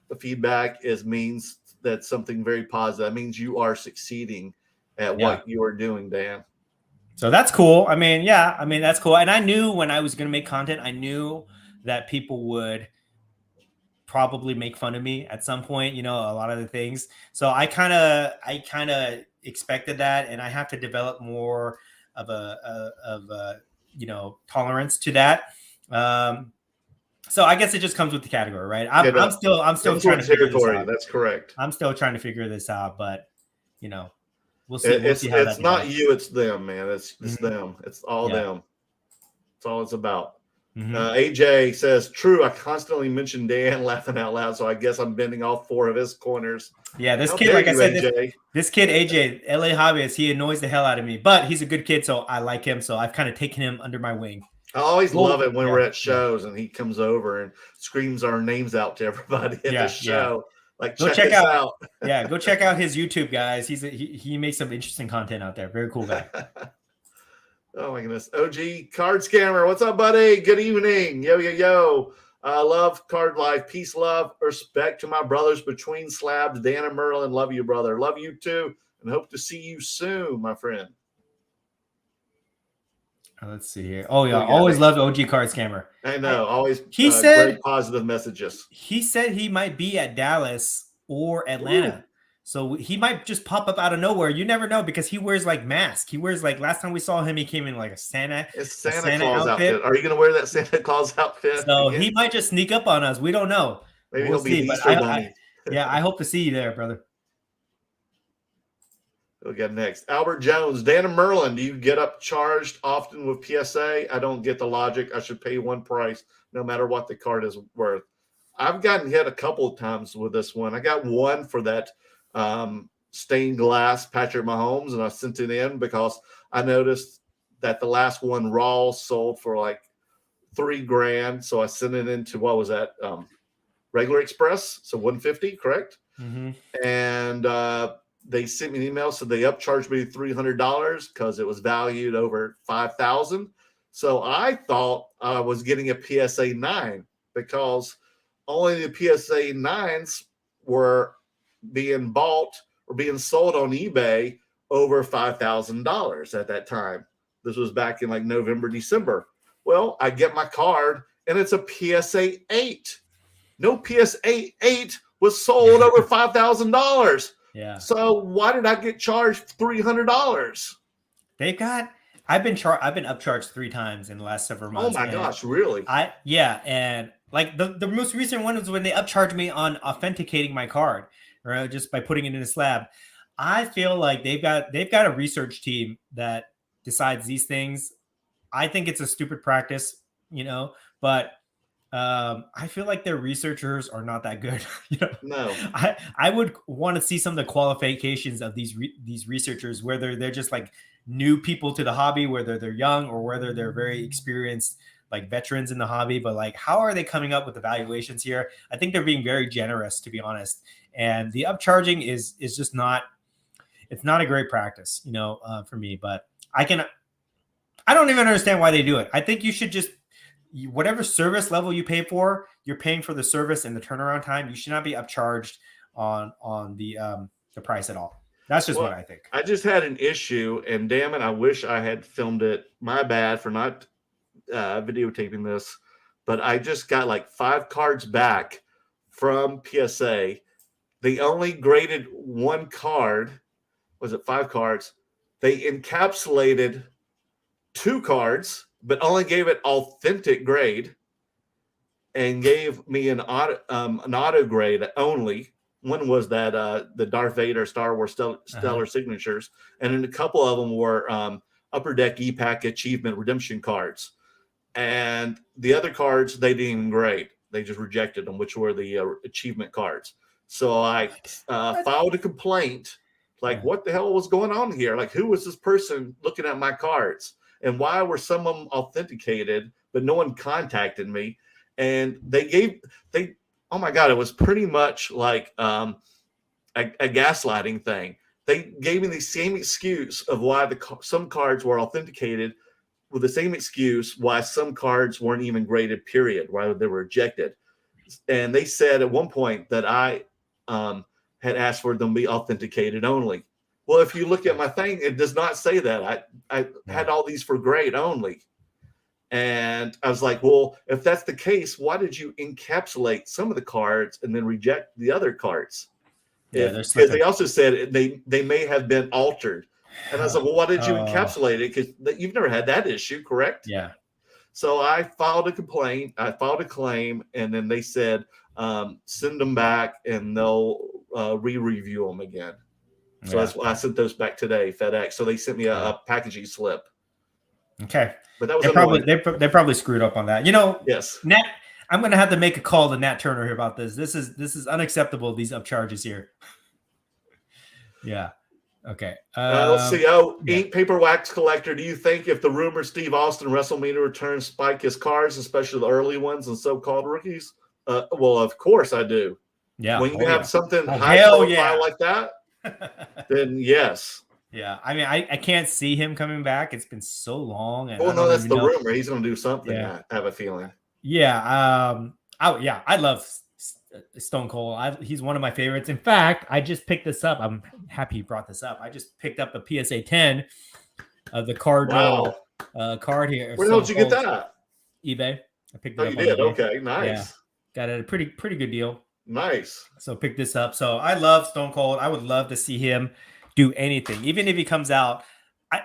Speaker 2: the feedback means that something very positive. That means you are succeeding at what you are doing, Dan.
Speaker 1: So that's cool. That's cool. And I knew when I was going to make content, I knew that people would probably make fun of me at some point, a lot of the things. So I kind of expected that, and I have to develop more of a tolerance to that. So I guess it just comes with the category, right? I'm still trying to figure this out.
Speaker 2: That's correct.
Speaker 1: I'm still trying to figure this out, but we'll see. We'll see how
Speaker 2: it's not you, it's them, man. It's them. It's all them. It's all it's about. AJ says, true, I constantly mention Dan laughing out loud, so I guess I'm bending all 4 of his corners.
Speaker 1: Yeah, this kid, like I said, this kid, AJ, LA hobbyist, he annoys the hell out of me, but he's a good kid, so I like him, so I've kind of taken him under my wing.
Speaker 2: I always love it when we're at shows and he comes over and screams our names out to everybody at the show. Like, go check us out.
Speaker 1: Yeah, go check out his YouTube, guys. He makes some interesting content out there. Very cool guy.
Speaker 2: Oh my goodness. OG Card Scammer. What's up, buddy? Good evening. Yo. Love Card Life. Peace, love, respect to my brothers between slabs, Dan and Merlin. Love you, brother. Love you too. And hope to see you soon, my friend.
Speaker 1: Let's see here. Oh, yeah. Always loved OG Card Scammer.
Speaker 2: I know. Always
Speaker 1: he said,
Speaker 2: great positive messages.
Speaker 1: He said he might be at Dallas or Atlanta. Ooh. So he might just pop up out of nowhere. You never know, because he wears like mask. He wears like, last time we saw him, he came in like a Santa
Speaker 2: Claus outfit. Are you going to wear that Santa Claus outfit?
Speaker 1: So he might just sneak up on us. We don't know.
Speaker 2: Maybe he'll be the Easter Bunny.
Speaker 1: I hope to see you there, brother.
Speaker 2: We'll get next. Albert Jones. Dan and Merlin, do you get upcharged often with PSA? I don't get the logic. I should pay one price no matter what the card is worth. I've gotten hit a couple of times with this one. I got one for that stained glass Patrick Mahomes, and I sent it in because I noticed that the last one raw sold for like $3,000. So I sent it into, what was that? Regular Express. So $150, correct?
Speaker 1: Mm-hmm.
Speaker 2: And they sent me an email, so they upcharged me $300 because it was valued over $5,000. So I thought I was getting a PSA 9 because only the PSA 9s were being bought or being sold on eBay over $5,000 at that time. This was back in like November, December. Well, I get my card and it's a PSA 8. No PSA 8 was sold over $5,000.
Speaker 1: Yeah.
Speaker 2: So why did I get charged $300?
Speaker 1: I've been upcharged 3 times in the last several months.
Speaker 2: Oh my gosh, really?
Speaker 1: And like the most recent one was when they upcharged me on authenticating my card, or just by putting it in a slab. I feel like they've got a research team that decides these things. I think it's a stupid practice, but I feel like their researchers are not that good.
Speaker 2: No,
Speaker 1: I would want to see some of the qualifications of these researchers, whether they're just like new people to the hobby, whether they're young or whether they're very experienced, like veterans in the hobby. But like, how are they coming up with evaluations here? I think they're being very generous, to be honest. And the upcharging is just not. It's not a great practice, for me. But I don't even understand why they do it. I think you should just, whatever service level you pay for, you're paying for the service and the turnaround time. You should not be upcharged on the price at all. That's just what I think.
Speaker 2: I just had an issue, and damn it, I wish I had filmed it. My bad for not videotaping this, but I just got like 5 cards back from PSA. They only graded 1 card. Was it 5 cards? They encapsulated 2 cards, but only gave it authentic grade, and gave me an auto grade only. One was that the Darth Vader Star Wars Stellar Signatures, and then a couple of them were Upper Deck E-Pack Achievement Redemption cards. And the other cards, they didn't even grade. They just rejected them, which were the achievement cards. So I filed a complaint. Like, what the hell was going on here? Like, who was this person looking at my cards? And why were some of them authenticated, but no one contacted me? And oh my God, it was pretty much like a gaslighting thing. They gave me the same excuse of why some cards were authenticated, with the same excuse why some cards weren't even graded, period, why they were rejected. And they said at one point that I had asked for them to be authenticated only. Well, if you look at my thing, it does not say that. I had all these for grade only. And I was like, well, if that's the case, why did you encapsulate some of the cards and then reject the other cards? Because they also said they may have been altered. And I was like, well, why did you encapsulate it? Because you've never had that issue, correct?
Speaker 1: Yeah.
Speaker 2: So I filed a complaint. I filed a claim, and then they said, send them back and they'll re-review them again. So that's why I sent those back today, FedEx. So they sent me a packaging slip.
Speaker 1: Okay.
Speaker 2: But that was
Speaker 1: they probably screwed up on that.
Speaker 2: Yes.
Speaker 1: Nat, I'm going to have to make a call to Nat Turner here about this. This is unacceptable, these upcharges here. Yeah. Okay.
Speaker 2: Let's see. Ink Paper Wax Collector. Do you think if the rumored Steve Austin WrestleMania return spike his cards, especially the early ones and so-called rookies? Well, of course I do.
Speaker 1: Yeah.
Speaker 2: When you have something high profile like that, then yes.
Speaker 1: Yeah. I mean, I can't see him coming back. It's been so long. And
Speaker 2: no, that's the rumor. He's going to do something. Yeah. I have a feeling.
Speaker 1: Yeah. I love Stone Cold. He's one of my favorites. In fact, I just picked this up. I'm happy you brought this up. I just picked up a PSA 10 of the Cardinal card here.
Speaker 2: Where did you get that?
Speaker 1: eBay. I picked it up.
Speaker 2: You did?
Speaker 1: eBay.
Speaker 2: Okay, nice.
Speaker 1: Yeah. Got it at a pretty good deal.
Speaker 2: Nice.
Speaker 1: So pick this up. So I love Stone Cold. I would love to see him do anything, even if he comes out.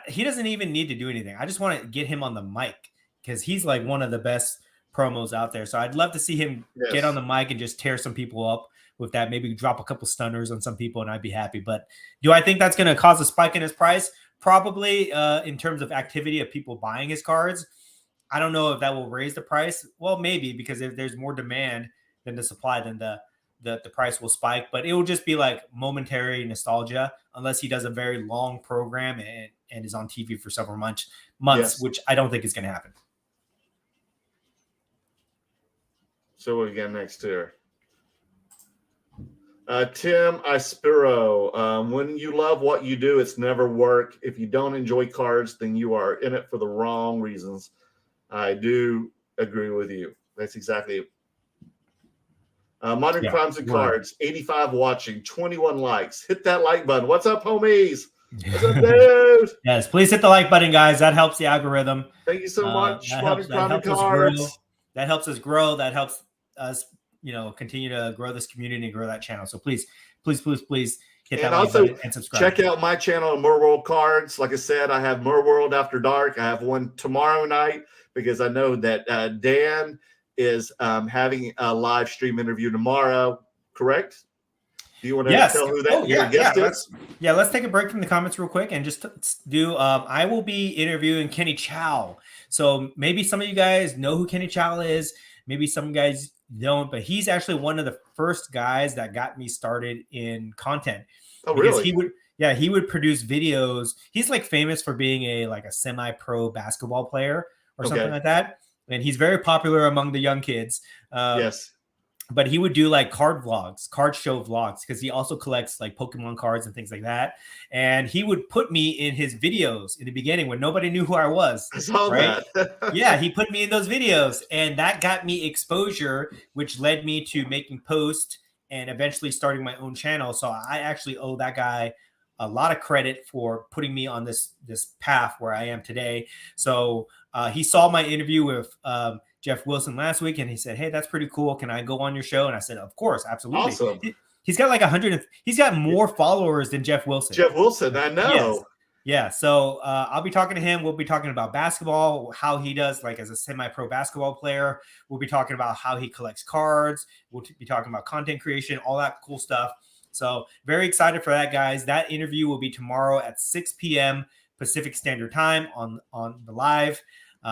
Speaker 1: He doesn't even need to do anything. I just want to get him on the mic because he's like one of the best promos out there. So I'd love to see him get on the mic and just tear some people up with that. Maybe drop a couple stunners on some people and I'd be happy. But do I think that's going to cause a spike in his price? Probably in terms of activity of people buying his cards. I don't know if that will raise the price. Well, maybe, because if there's more demand than the supply, then the price will spike. But it will just be like momentary nostalgia unless he does a very long program and is on TV for several months, which I don't think is going to happen.
Speaker 2: So what we got next here? Tim Ispiro. When you love what you do, it's never work. If you don't enjoy cards, then you are in it for the wrong reasons. I do agree with you. That's exactly it. Modern Crimes and Cards, 85 watching, 21 likes. Hit that like button. What's up, homies? What's up, dude?
Speaker 1: Yes, please hit the like button, guys. That helps the algorithm.
Speaker 2: Thank you so much.
Speaker 1: That helps us grow. That helps us grow. That helps us, continue to grow this community and grow that channel. So please hit that like button and subscribe.
Speaker 2: Check out my channel, Mer World Cards. Like I said, I have Mer World After Dark. I have one tomorrow night because I know that Dan is having a live stream interview tomorrow. Correct? Do you want to tell who that your guest is?
Speaker 1: Let's take a break from the comments real quick and just do. I will be interviewing Kenny Chow. So maybe some of you guys know who Kenny Chow is. Maybe some guys don't, but he's actually one of the first guys that got me started in content.
Speaker 2: Oh, really?
Speaker 1: He would produce videos. He's like famous for being a semi-pro basketball player or something like that. And he's very popular among the young kids.
Speaker 2: Yes.
Speaker 1: But he would do like card show vlogs, because he also collects like Pokemon cards and things like that. And he would put me in his videos in the beginning when nobody knew who I was.
Speaker 2: I saw that.
Speaker 1: Yeah, he put me in those videos, and that got me exposure, which led me to making posts and eventually starting my own channel. So I actually owe that guy a lot of credit for putting me on this path where I am today. So he saw my interview with Jeff Wilson last week, and he said, "Hey, that's pretty cool. Can I go on your show?" And I said, "Of course, absolutely."
Speaker 2: Awesome.
Speaker 1: He's got like 100. He's got more followers than Jeff Wilson.
Speaker 2: Jeff Wilson, I know.
Speaker 1: Yes. Yeah. So I'll be talking to him. We'll be talking about basketball, how he does like as a semi-pro basketball player. We'll be talking about how he collects cards. We'll be talking about content creation, all that cool stuff. So very excited for that, guys. That interview will be tomorrow at 6 p.m. Pacific Standard Time on the live.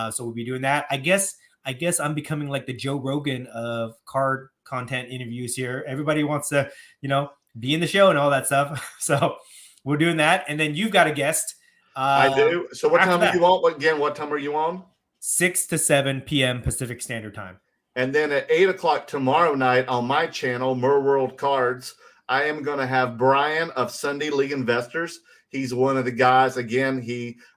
Speaker 1: So we'll be doing that. I guess I'm becoming like the Joe Rogan of card content interviews here. Everybody wants to, be in the show and all that stuff. So we're doing that. And then you've got a guest.
Speaker 2: I do. So what time are you on? Again, what time are you on?
Speaker 1: 6 to 7 p.m. Pacific Standard Time.
Speaker 2: And then at 8 o'clock tomorrow night on my channel, Mer World Cards, I am going to have Brian of Sunday League Investors. He's one of the guys. Again,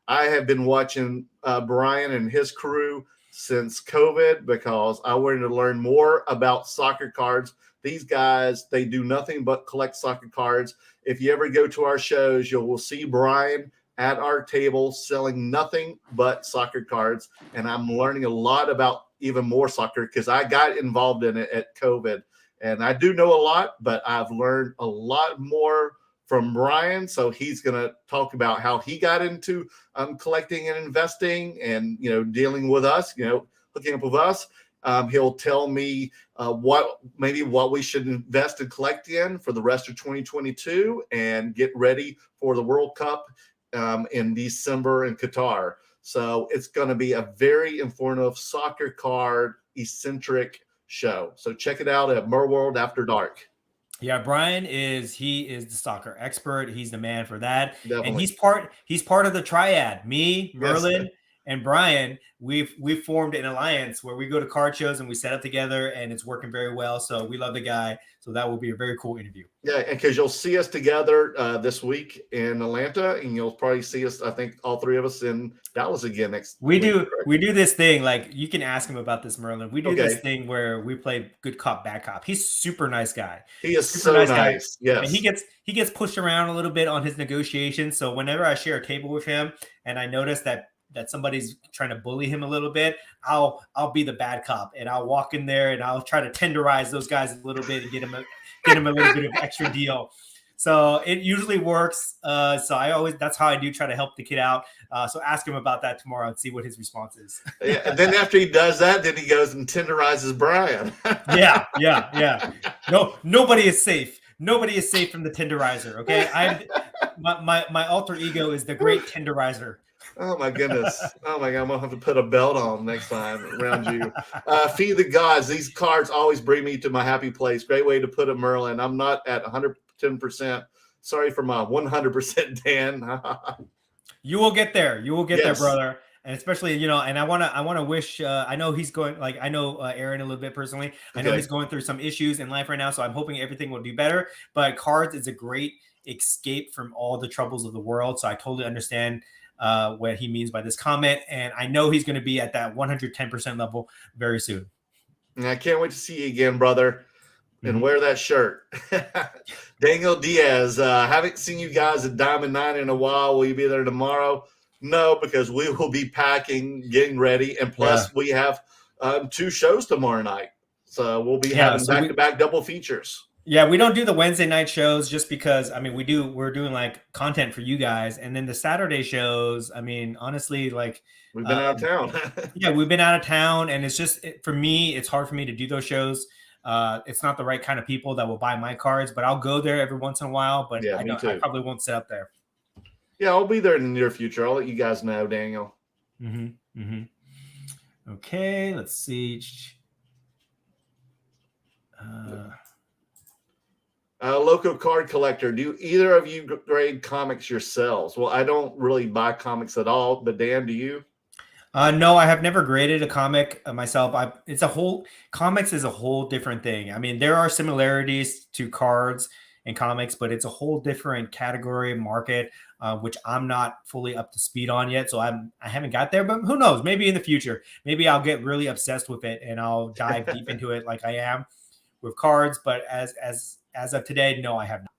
Speaker 2: I have been watching Brian and his crew since COVID because I wanted to learn more about soccer cards. These guys, they do nothing but collect soccer cards. If you ever go to our shows, you will see Brian at our table selling nothing but soccer cards. And I'm learning a lot about even more soccer because I got involved in it at COVID. And I do know a lot, but I've learned a lot more from Brian. So he's going to talk about how he got into collecting and investing and, dealing with us, hooking up with us. He'll tell me what we should invest and collect in for the rest of 2022 and get ready for the World Cup in December in Qatar. So it's going to be a very informative soccer card eccentric show. So check it out at Mer World After Dark.
Speaker 1: Yeah, Brian is the soccer expert. He's the man for that.
Speaker 2: Definitely.
Speaker 1: And he's part of the triad. Me, Merlin, and Brian, we've formed an alliance where we go to card shows and we set up together, and it's working very well. So we love the guy. So that will be a very cool interview. Yeah,
Speaker 2: and because you'll see us together this week in Atlanta, and you'll probably see us, I think, all three of us in Dallas again next
Speaker 1: week. We do this thing, like you can ask him about this, Merlin. We do this thing where we play good cop, bad cop. He's super nice guy.
Speaker 2: He is super nice. Yes.
Speaker 1: And he gets pushed around a little bit on his negotiations. So whenever I share a table with him and I notice that somebody's trying to bully him a little bit, I'll be the bad cop and I'll walk in there and I'll try to tenderize those guys a little bit and get him a little bit of extra deal. So it usually works. So that's how I do try to help the kid out. So ask him about that tomorrow and see what his response is.
Speaker 2: Yeah, and then after he does that, then he goes and tenderizes Brian.
Speaker 1: Yeah. No, nobody is safe. Nobody is safe from the tenderizer. Okay. My alter ego is the great tenderizer.
Speaker 2: Oh my goodness. Oh my God. I'm going to have to put a belt on next time around you. Feed the gods. These cards always bring me to my happy place. Great way to put it, Merlin. I'm not at 110%. Sorry for my 100%, Dan.
Speaker 1: You will get there. You will get there, brother. And especially, and I want to wish, I know he's going, like, I know Aaron a little bit personally. I know he's going through some issues in life right now. So I'm hoping everything will be better. But cards is a great escape from all the troubles of the world. So I totally understand what he means by this comment, and I know he's going to be at that 110% level very soon.
Speaker 2: And I can't wait to see you again, brother. and wear that shirt. Daniel Diaz, haven't seen you guys at Diamond 9 in a while. Will you be there tomorrow? No, because we will be packing, getting ready, and plus we have 2 shows tomorrow night. So we'll be having back-to-back double features.
Speaker 1: Yeah, we don't do the Wednesday night shows just because, I mean, we're doing like content for you guys. And then the Saturday shows, I mean, honestly, like
Speaker 2: we've been out of town.
Speaker 1: Yeah, we've been out of town. And it's just, for me, it's hard for me to do those shows. It's not the right kind of people that will buy my cards, but I'll go there every once in a while. But I probably won't sit up there.
Speaker 2: Yeah, I'll be there in the near future. I'll let you guys know, Daniel.
Speaker 1: Okay, let's see.
Speaker 2: Local card collector. Do either of you grade comics yourselves? Well, I don't really buy comics at all, but Dan, do you?
Speaker 1: No, I have never graded a comic myself. Comics is a whole different thing. I mean, there are similarities to cards and comics, but it's a whole different category market, which I'm not fully up to speed on yet. So I haven't got there, but who knows? Maybe in the future, maybe I'll get really obsessed with it and I'll dive deep into it like I am with cards. But as of today, no, I have not.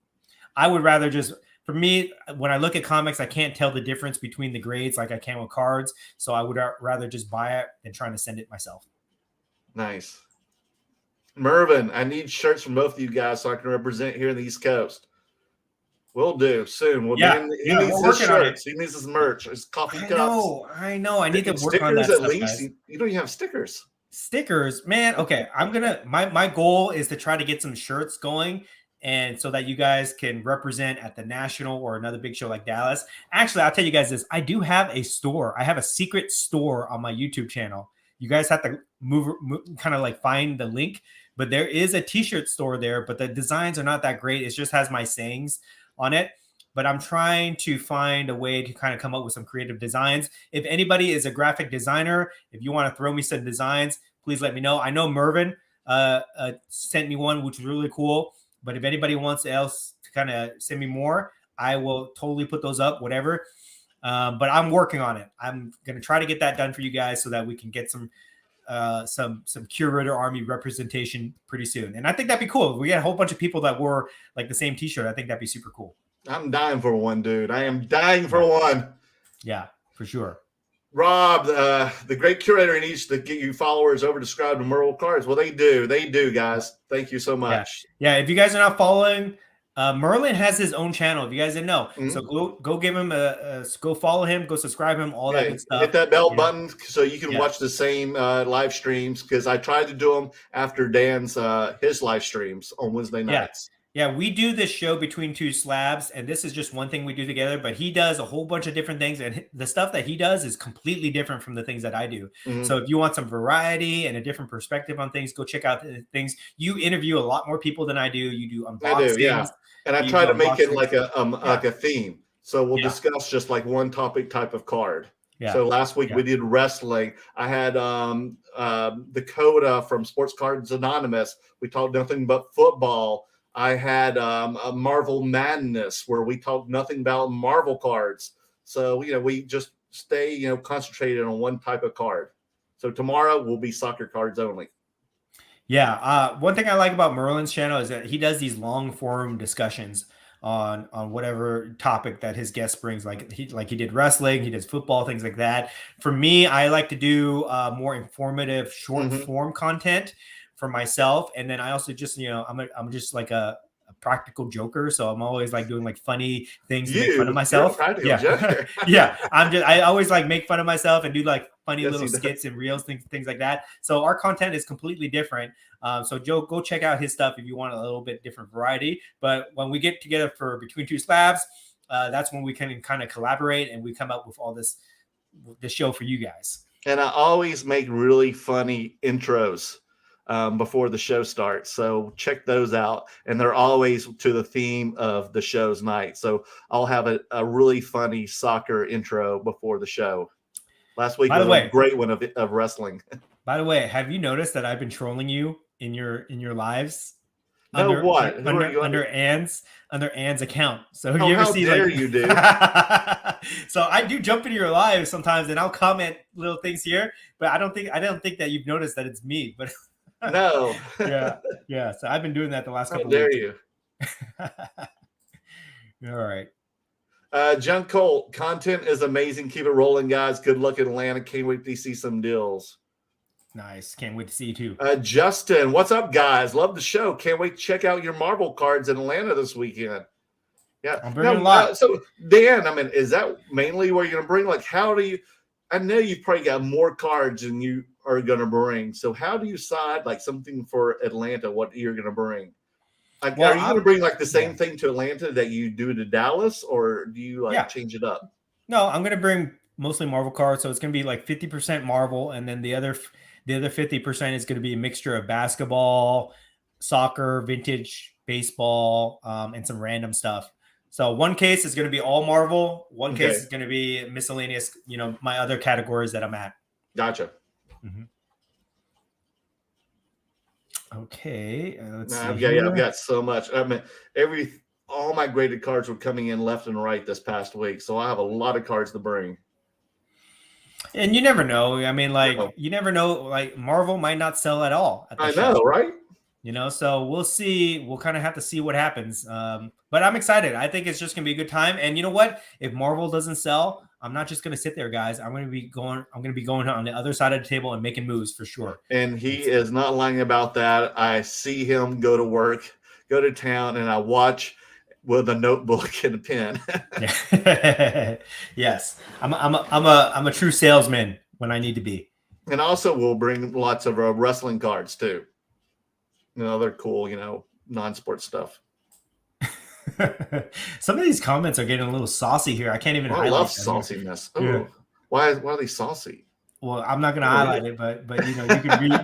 Speaker 1: I would rather just, for me, when I look at comics, I can't tell the difference between the grades like I can with cards. So I would rather just buy it than trying to send it myself.
Speaker 2: Nice. Mervin, I need shirts from both of you guys so I can represent here in the East Coast. We'll do soon. He needs his shirts. He needs his merch. His coffee cups.
Speaker 1: I know. I need to work on that
Speaker 2: stickers
Speaker 1: stuff,
Speaker 2: at least.
Speaker 1: Guys.
Speaker 2: You don't even have stickers.
Speaker 1: Stickers, man. Okay, I'm gonna. My goal is to try to get some shirts going, and so that you guys can represent at the national or another big show like Dallas. Actually, I'll tell you guys this. I do have a store. I have a secret store on my YouTube channel. You guys have to move kind of like find the link. But there is a t-shirt store there, but the designs are not that great. It just has my sayings on it. But I'm trying to find a way to kind of come up with some creative designs. If anybody is a graphic designer, if you want to throw me some designs, please let me know. I know Mervin sent me one, which was really cool. But if anybody wants else to kind of send me more, I will totally put those up, whatever. But I'm working on it. I'm going to try to get that done for you guys so that we can get some curator army representation pretty soon. And I think that'd be cool. If we had a whole bunch of people that wore like the same t-shirt, I think that'd be super cool.
Speaker 2: I'm dying for one, dude. I am dying for one.
Speaker 1: Yeah, for sure.
Speaker 2: Rob, the great curator needs to get you followers over to subscribe to Merle Cards. Well, they do, guys. Thank you so much.
Speaker 1: Yeah, if you guys are not following, Merlin has his own channel. If you guys didn't know, so go give him go follow him, go subscribe him, all that good stuff.
Speaker 2: Hit that bell button so you can watch the same live streams, because I tried to do them after Dan's his live streams on Wednesday nights.
Speaker 1: Yeah, we do this show Between Two Slabs, and this is just one thing we do together, but he does a whole bunch of different things, and the stuff that he does is completely different from the things that I do. So if you want some variety and a different perspective on things, go check out the things. You interview a lot more people than I do. You do unboxings.
Speaker 2: I do, yeah. And I try to make it like a theme. So we'll discuss just like one topic type of card. Yeah. So last week we did wrestling. I had Dakota from Sports Cards Anonymous. We talked nothing but football. I had a Marvel Madness where we talked nothing about Marvel cards. So, we just stay, concentrated on one type of card. So tomorrow will be soccer cards only.
Speaker 1: Yeah. One thing I like about Merlin's channel is that he does these long form discussions on whatever topic that his guest brings. Like he did wrestling, he does football, things like that. For me, I like to do more informative short form content for myself. And then I also just, I'm just like a practical joker. So I'm always like doing like funny things to make fun of myself. Yeah. I always like make fun of myself and do like funny little skits and reels, things like that. So our content is completely different. So Joe, go check out his stuff if you want a little bit different variety. But when we get together for Between Two Slabs, that's when we can kind of collaborate and we come up with all this show for you guys.
Speaker 2: And I always make really funny intros before the show starts. So check those out. And they're always to the theme of the show's night. So I'll have a really funny soccer intro before the show. Last week was a great one of wrestling.
Speaker 1: By the way, have you noticed that I've been trolling you in your lives?
Speaker 2: Under
Speaker 1: Ann's account. So have you ever seen
Speaker 2: you do?
Speaker 1: So I do jump into your lives sometimes and I'll comment little things here, but I don't think that you've noticed that it's me. But
Speaker 2: No.
Speaker 1: Yeah. So I've been doing that the last couple
Speaker 2: How dare
Speaker 1: weeks.
Speaker 2: you?
Speaker 1: All right.
Speaker 2: John Colt, content is amazing. Keep it rolling, guys. Good luck in Atlanta. Can't wait to see some deals.
Speaker 1: Nice. Can't wait to see you too.
Speaker 2: Justin, what's up, guys? Love the show. Can't wait to check out your Marvel cards in Atlanta this weekend. Yeah.
Speaker 1: I'm bringing a lot.
Speaker 2: So, Dan, I mean, is that mainly where you're going to bring? Like, how do you? I know you've probably got more cards than you are going to bring. So, how do you decide like something for Atlanta? What you're going to bring? Like, are you going to bring like the same thing to Atlanta that you do to Dallas, or do you like change it up?
Speaker 1: No, I'm going to bring mostly Marvel cards. So it's going to be like 50% Marvel, and then the other 50% is going to be a mixture of basketball, soccer, vintage baseball, and some random stuff. So one case is going to be all Marvel. One case is going to be miscellaneous, my other categories that I'm at.
Speaker 2: Gotcha.
Speaker 1: Mm-hmm. Okay.
Speaker 2: I've got so much. I mean, all my graded cards were coming in left and right this past week. So I have a lot of cards to bring.
Speaker 1: And you never know. I mean, you never know. Like Marvel might not sell at all.
Speaker 2: I know, right?
Speaker 1: So we'll see. We'll kind of have to see what happens. But I'm excited. I think it's just gonna be a good time. And you know what? If Marvel doesn't sell, I'm not just gonna sit there, guys. I'm gonna be going on the other side of the table and making moves for sure.
Speaker 2: And he is not lying about that. I see him go to work, go to town, and I watch with a notebook and a pen.
Speaker 1: Yes, I'm a true salesman when I need to be.
Speaker 2: And also, we'll bring lots of wrestling cards too. They're cool. Non-sport stuff.
Speaker 1: Some of these comments are getting a little saucy here. I can't even highlight.
Speaker 2: I love sauciness. Oh, why are they saucy?
Speaker 1: Well, I'm not going to highlight it, but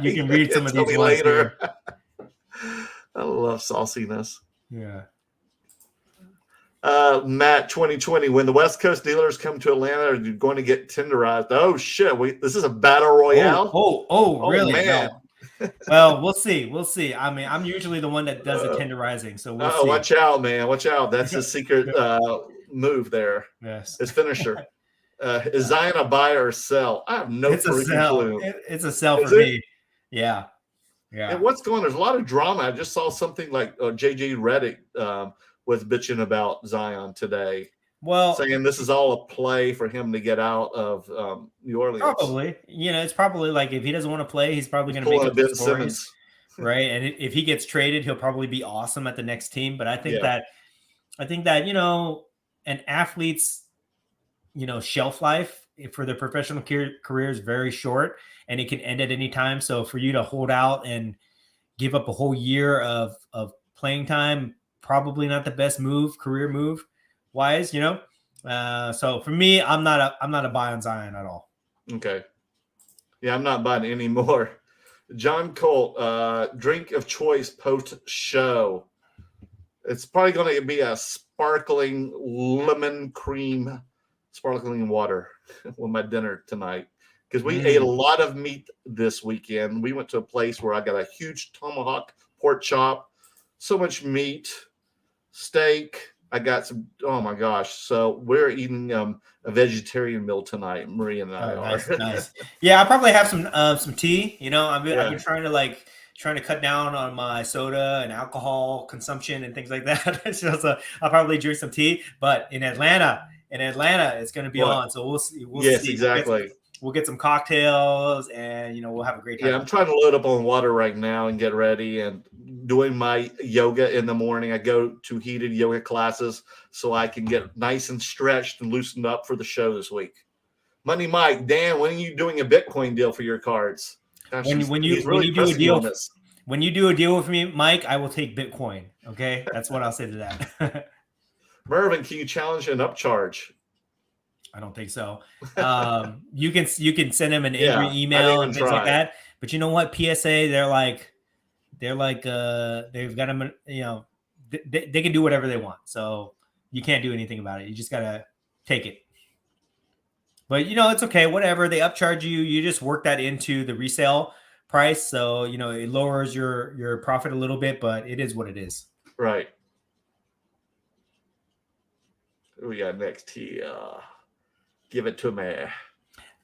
Speaker 1: you can read some of these ones later.
Speaker 2: I love sauciness.
Speaker 1: Yeah.
Speaker 2: Matt 2020, when the West Coast dealers come to Atlanta, are you going to get tenderized? Oh shit, this is a battle royale.
Speaker 1: Oh really?
Speaker 2: Man.
Speaker 1: No. Well, we'll see. I mean, I'm usually the one that does the tenderizing, so we'll see.
Speaker 2: Watch out, man. Watch out. That's his secret move there.
Speaker 1: Yes.
Speaker 2: His finisher. Is Zion a buy or sell? I have no clue.
Speaker 1: It's a sell for me. Yeah.
Speaker 2: And what's going on? There's a lot of drama. I just saw something like JJ Redick was bitching about Zion today.
Speaker 1: Well,
Speaker 2: saying this is all a play for him to get out of New Orleans.
Speaker 1: Probably. It's probably like if he doesn't want to play, he's probably going to make up the stories, right? And if he gets traded, he'll probably be awesome at the next team. But I think that an athlete's shelf life for their professional career is very short, and it can end at any time. So for you to hold out and give up a whole year of playing time, probably not the best career move wise, so for me, I'm not a buy on Zion at all.
Speaker 2: Okay. Yeah, I'm not buying any more. John Colt, drink of choice post show. It's probably going to be a sparkling lemon cream, sparkling water with my dinner tonight. Because we ate a lot of meat this weekend. We went to a place where I got a huge tomahawk pork chop, so much meat, steak. I got some. Oh my gosh! So we're eating a vegetarian meal tonight. Maria and I are.
Speaker 1: Nice. Yeah, I probably have some tea. I've been trying to cut down on my soda and alcohol consumption and things like that. So I'll probably drink some tea. But in Atlanta, it's going to be on. So we'll see.
Speaker 2: Yes, exactly.
Speaker 1: We'll get some cocktails and we'll have a great time.
Speaker 2: Yeah, I'm trying to load up on water right now and get ready and doing my yoga in the morning. I go to heated yoga classes so I can get nice and stretched and loosened up for the show this week. Money Mike, Dan, when are you doing a Bitcoin deal for your cards? Gosh, when you do
Speaker 1: a deal with me, Mike, I will take Bitcoin. Okay, that's what I'll say to that.
Speaker 2: Mervin, can you challenge an upcharge?
Speaker 1: I don't think so. You can send him an angry email and things like that. But you know what? PSA, they're like they've got them. They can do whatever they want. So you can't do anything about it. You just gotta take it. But it's okay. Whatever they upcharge you, you just work that into the resale price. So it lowers your profit a little bit, but it is what it is.
Speaker 2: Right. Who we got next here? Give it to me.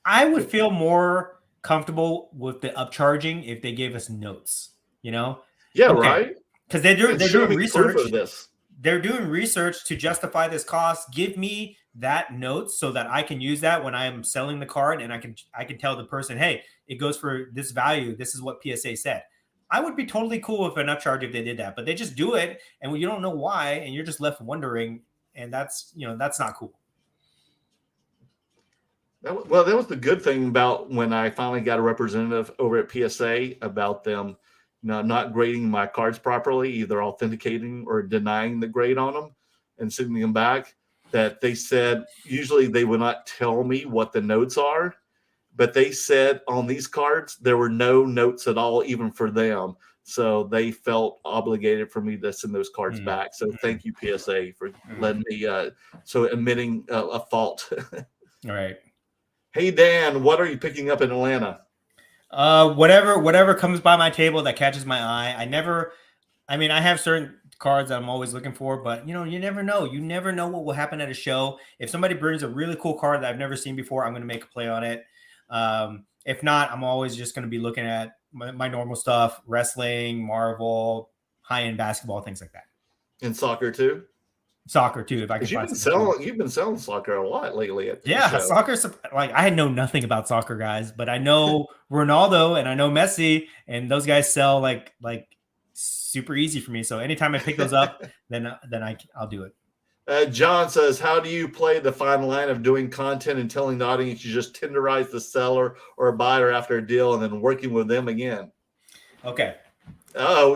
Speaker 1: I would feel more comfortable with the upcharging if they gave us notes, you know?
Speaker 2: Yeah,
Speaker 1: okay.
Speaker 2: Right.
Speaker 1: Because they're doing research. Of this. They're doing research to justify this cost. Give me that note so that I can use that when I am selling the card, and I can tell the person, hey, it goes for this value. This is what PSA said. I would be totally cool with an upcharge if they did that, but they just do it, and you don't know why, and you're just left wondering, and that's not cool.
Speaker 2: That was the good thing about when I finally got a representative over at PSA about them not grading my cards properly, either authenticating or denying the grade on them and sending them back, that they said usually they would not tell me what the notes are, but they said on these cards there were no notes at all, even for them. So they felt obligated for me to send those cards back. So thank you, PSA, for letting me admitting a fault.
Speaker 1: All right.
Speaker 2: Hey, Dan, what are you picking up in Atlanta?
Speaker 1: Whatever comes by my table that catches my eye. I have certain cards that I'm always looking for, but you never know. You never know what will happen at a show. If somebody brings a really cool card that I've never seen before, I'm going to make a play on it. If not, I'm always just going to be looking at my normal stuff, wrestling, Marvel, high-end basketball, things like that.
Speaker 2: And soccer too?
Speaker 1: Soccer too, if I can find
Speaker 2: you've been selling soccer a lot lately.
Speaker 1: Soccer's like, I know nothing about soccer, guys, but I know Ronaldo and I know Messi, and those guys sell like super easy for me. So anytime I pick those up, then I'll do it.
Speaker 2: John says, how do you play the fine line of doing content and telling the audience you just tenderize the seller or a buyer after a deal and then working with them again?
Speaker 1: Okay.
Speaker 2: Oh,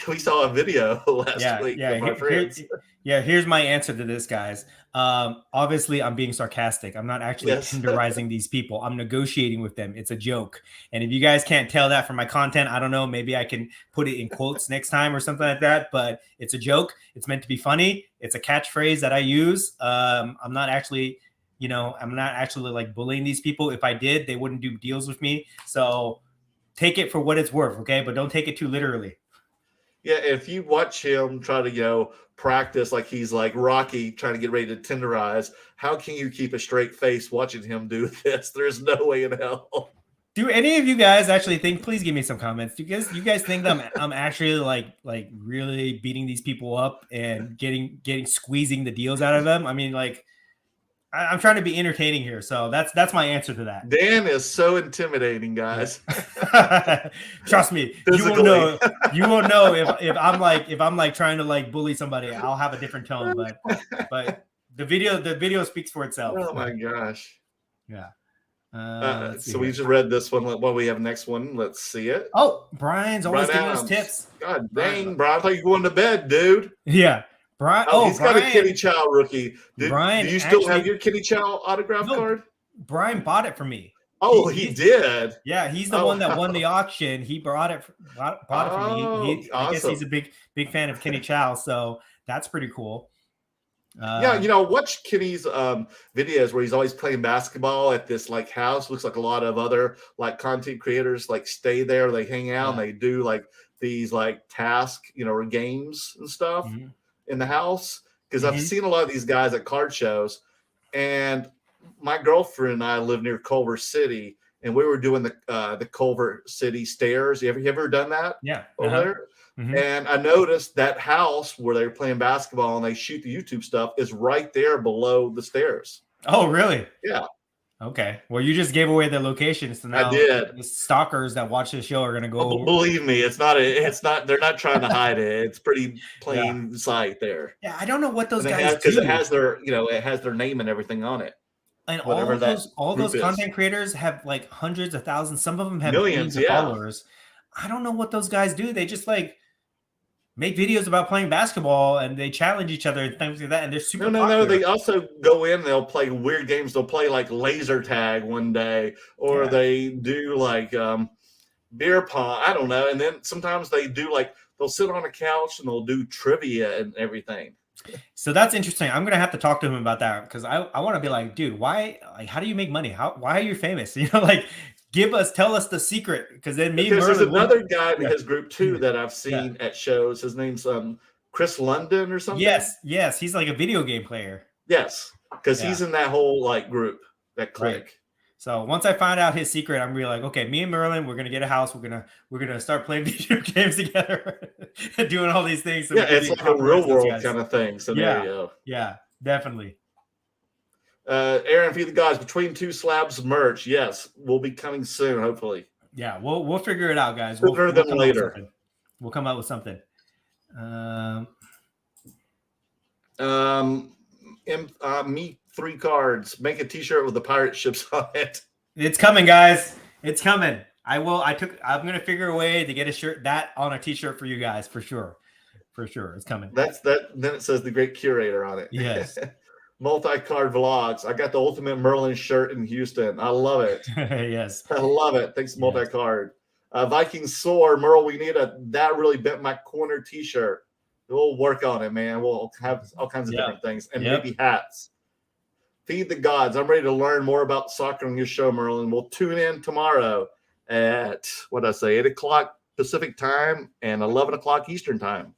Speaker 2: we saw a video last week with my friends.
Speaker 1: Here's my answer to this, guys. Obviously, I'm being sarcastic. I'm not actually tenderizing these people. I'm negotiating with them. It's a joke. And if you guys can't tell that from my content, I don't know. Maybe I can put it in quotes next time or something like that. But it's a joke. It's meant to be funny. It's a catchphrase that I use. I'm not actually like bullying these people. If I did, they wouldn't do deals with me. So take it for what it's worth, okay? But don't take it too literally.
Speaker 2: Yeah, if you watch him try to, practice like he's like Rocky trying to get ready to tenderize, how can you keep a straight face watching him do this? There's no way in hell.
Speaker 1: Do any of you guys actually think? Please give me some comments. Do you guys think that I'm actually like really beating these people up and squeezing the deals out of them? I mean, like, I'm trying to be entertaining here, so that's my answer to that.
Speaker 2: Dan is so intimidating, guys.
Speaker 1: Trust me, physically. You won't know if I'm like trying to like bully somebody. I'll have a different tone, but the video speaks for itself.
Speaker 2: Oh my gosh.
Speaker 1: Yeah.
Speaker 2: So we just read this one. What we have next one? Let's see it.
Speaker 1: Oh, Brian's always giving us tips.
Speaker 2: God dang, Brian! I thought you were going to bed, dude.
Speaker 1: Yeah. Brian,
Speaker 2: he's got a Kenny Chow rookie. Do you still have your Kenny Chow autograph card?
Speaker 1: Brian bought it for me.
Speaker 2: Oh, he did.
Speaker 1: Yeah, he's the one that won the auction. He bought it for me.
Speaker 2: Awesome.
Speaker 1: I guess he's a big fan of Kenny Chow, so that's pretty cool.
Speaker 2: Watch Kenny's videos where he's always playing basketball at this like house. Looks like a lot of other like content creators like stay there. They hang out and they do like these like task, or games and stuff. Mm-hmm. In the house, because I've seen a lot of these guys at card shows, and my girlfriend and I live near Culver City, and we were doing the Culver City stairs. You ever done that?
Speaker 1: Yeah,
Speaker 2: over there. Mm-hmm. And I noticed that house where they were playing basketball and they shoot the YouTube stuff is right there below the stairs.
Speaker 1: Oh, really?
Speaker 2: Yeah.
Speaker 1: Okay. Well, you just gave away the location, so now
Speaker 2: I did.
Speaker 1: The stalkers that watch the show are going to go.
Speaker 2: Oh, believe me, it's not. They're not trying to hide it. It's pretty plain sight there.
Speaker 1: Yeah, I don't know what those guys do
Speaker 2: because it has their name and everything on it.
Speaker 1: And all those content creators have like hundreds of thousands. Some of them have
Speaker 2: millions
Speaker 1: of followers. I don't know what those guys do. They just like make videos about playing basketball and they challenge each other and things like that. And they're super popular.
Speaker 2: No. They also go in and they'll play weird games. They'll play like laser tag one day, or they do like beer pong. I don't know. And then sometimes they do like, they'll sit on a couch and they'll do trivia and everything.
Speaker 1: So that's interesting. I'm going to have to talk to him about that because I want to be like, dude, why, like, how do you make money? Why are you famous? Tell us the secret, because then
Speaker 2: there's another guy in his group too that I've seen at shows. His name's Chris London or something.
Speaker 1: Yes, he's like a video game player.
Speaker 2: Yes, because he's in that whole like group, that clique.
Speaker 1: So once I find out his secret, I'm really like, okay, me and Merlin, we're gonna get a house. We're gonna start playing video games together, and doing all these things. So
Speaker 2: yeah, it's like a real world kind of thing scenario.
Speaker 1: Yeah, definitely.
Speaker 2: Aaron, Feed the Gods, Between Two Slabs merch. Yes, will be coming soon, hopefully.
Speaker 1: Yeah, we'll figure it out, guys.
Speaker 2: Sooner than later.
Speaker 1: We'll come out with something.
Speaker 2: Me 3 cards. Make a T-shirt with the pirate ships on it.
Speaker 1: It's coming, guys. It's coming. I'm gonna figure a way to get a shirt that on a T-shirt for you guys for sure. For sure, it's coming.
Speaker 2: That's that. Then it says the Great Curator on it.
Speaker 1: Yes.
Speaker 2: Multi-card vlogs. I got the Ultimate Merlin shirt in Houston. I love it.
Speaker 1: Yes.
Speaker 2: I love it. Thanks, multi-card. Viking Soar, Merle, we need That Really Bent My Corner T-shirt. We'll work on it, man. We'll have all kinds of different things. And maybe hats. Feed the Gods. I'm ready to learn more about soccer on your show, Merlin. We'll tune in tomorrow at, 8 o'clock Pacific time and 11 o'clock Eastern time.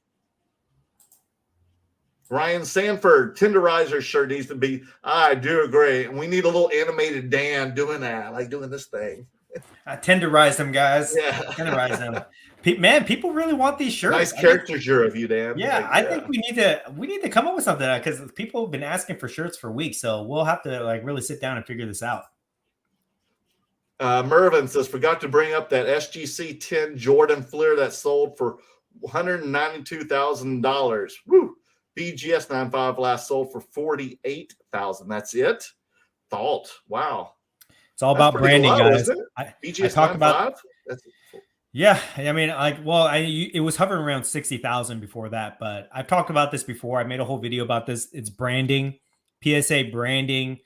Speaker 2: Ryan Sanford, Tenderizer shirt needs to be. I do agree. And we need a little animated Dan doing that, like doing this thing.
Speaker 1: Tenderize them, guys.
Speaker 2: Yeah.
Speaker 1: Tenderize them. Man, people really want these shirts.
Speaker 2: Nice caricature of you, Dan.
Speaker 1: Yeah, I think we need to come up with something because people have been asking for shirts for weeks. So we'll have to really sit down and figure this out.
Speaker 2: Mervin says, forgot to bring up that SGC 10 Jordan Fleer that sold for $192,000. Woo! BGS 95 last sold for $48,000. That's it. Thought. Wow.
Speaker 1: It's all about branding, guys.
Speaker 2: BGS 95.
Speaker 1: Yeah, I mean, it was hovering around 60,000 before that, but I've talked about this before. I made a whole video about this. It's branding. PSA branding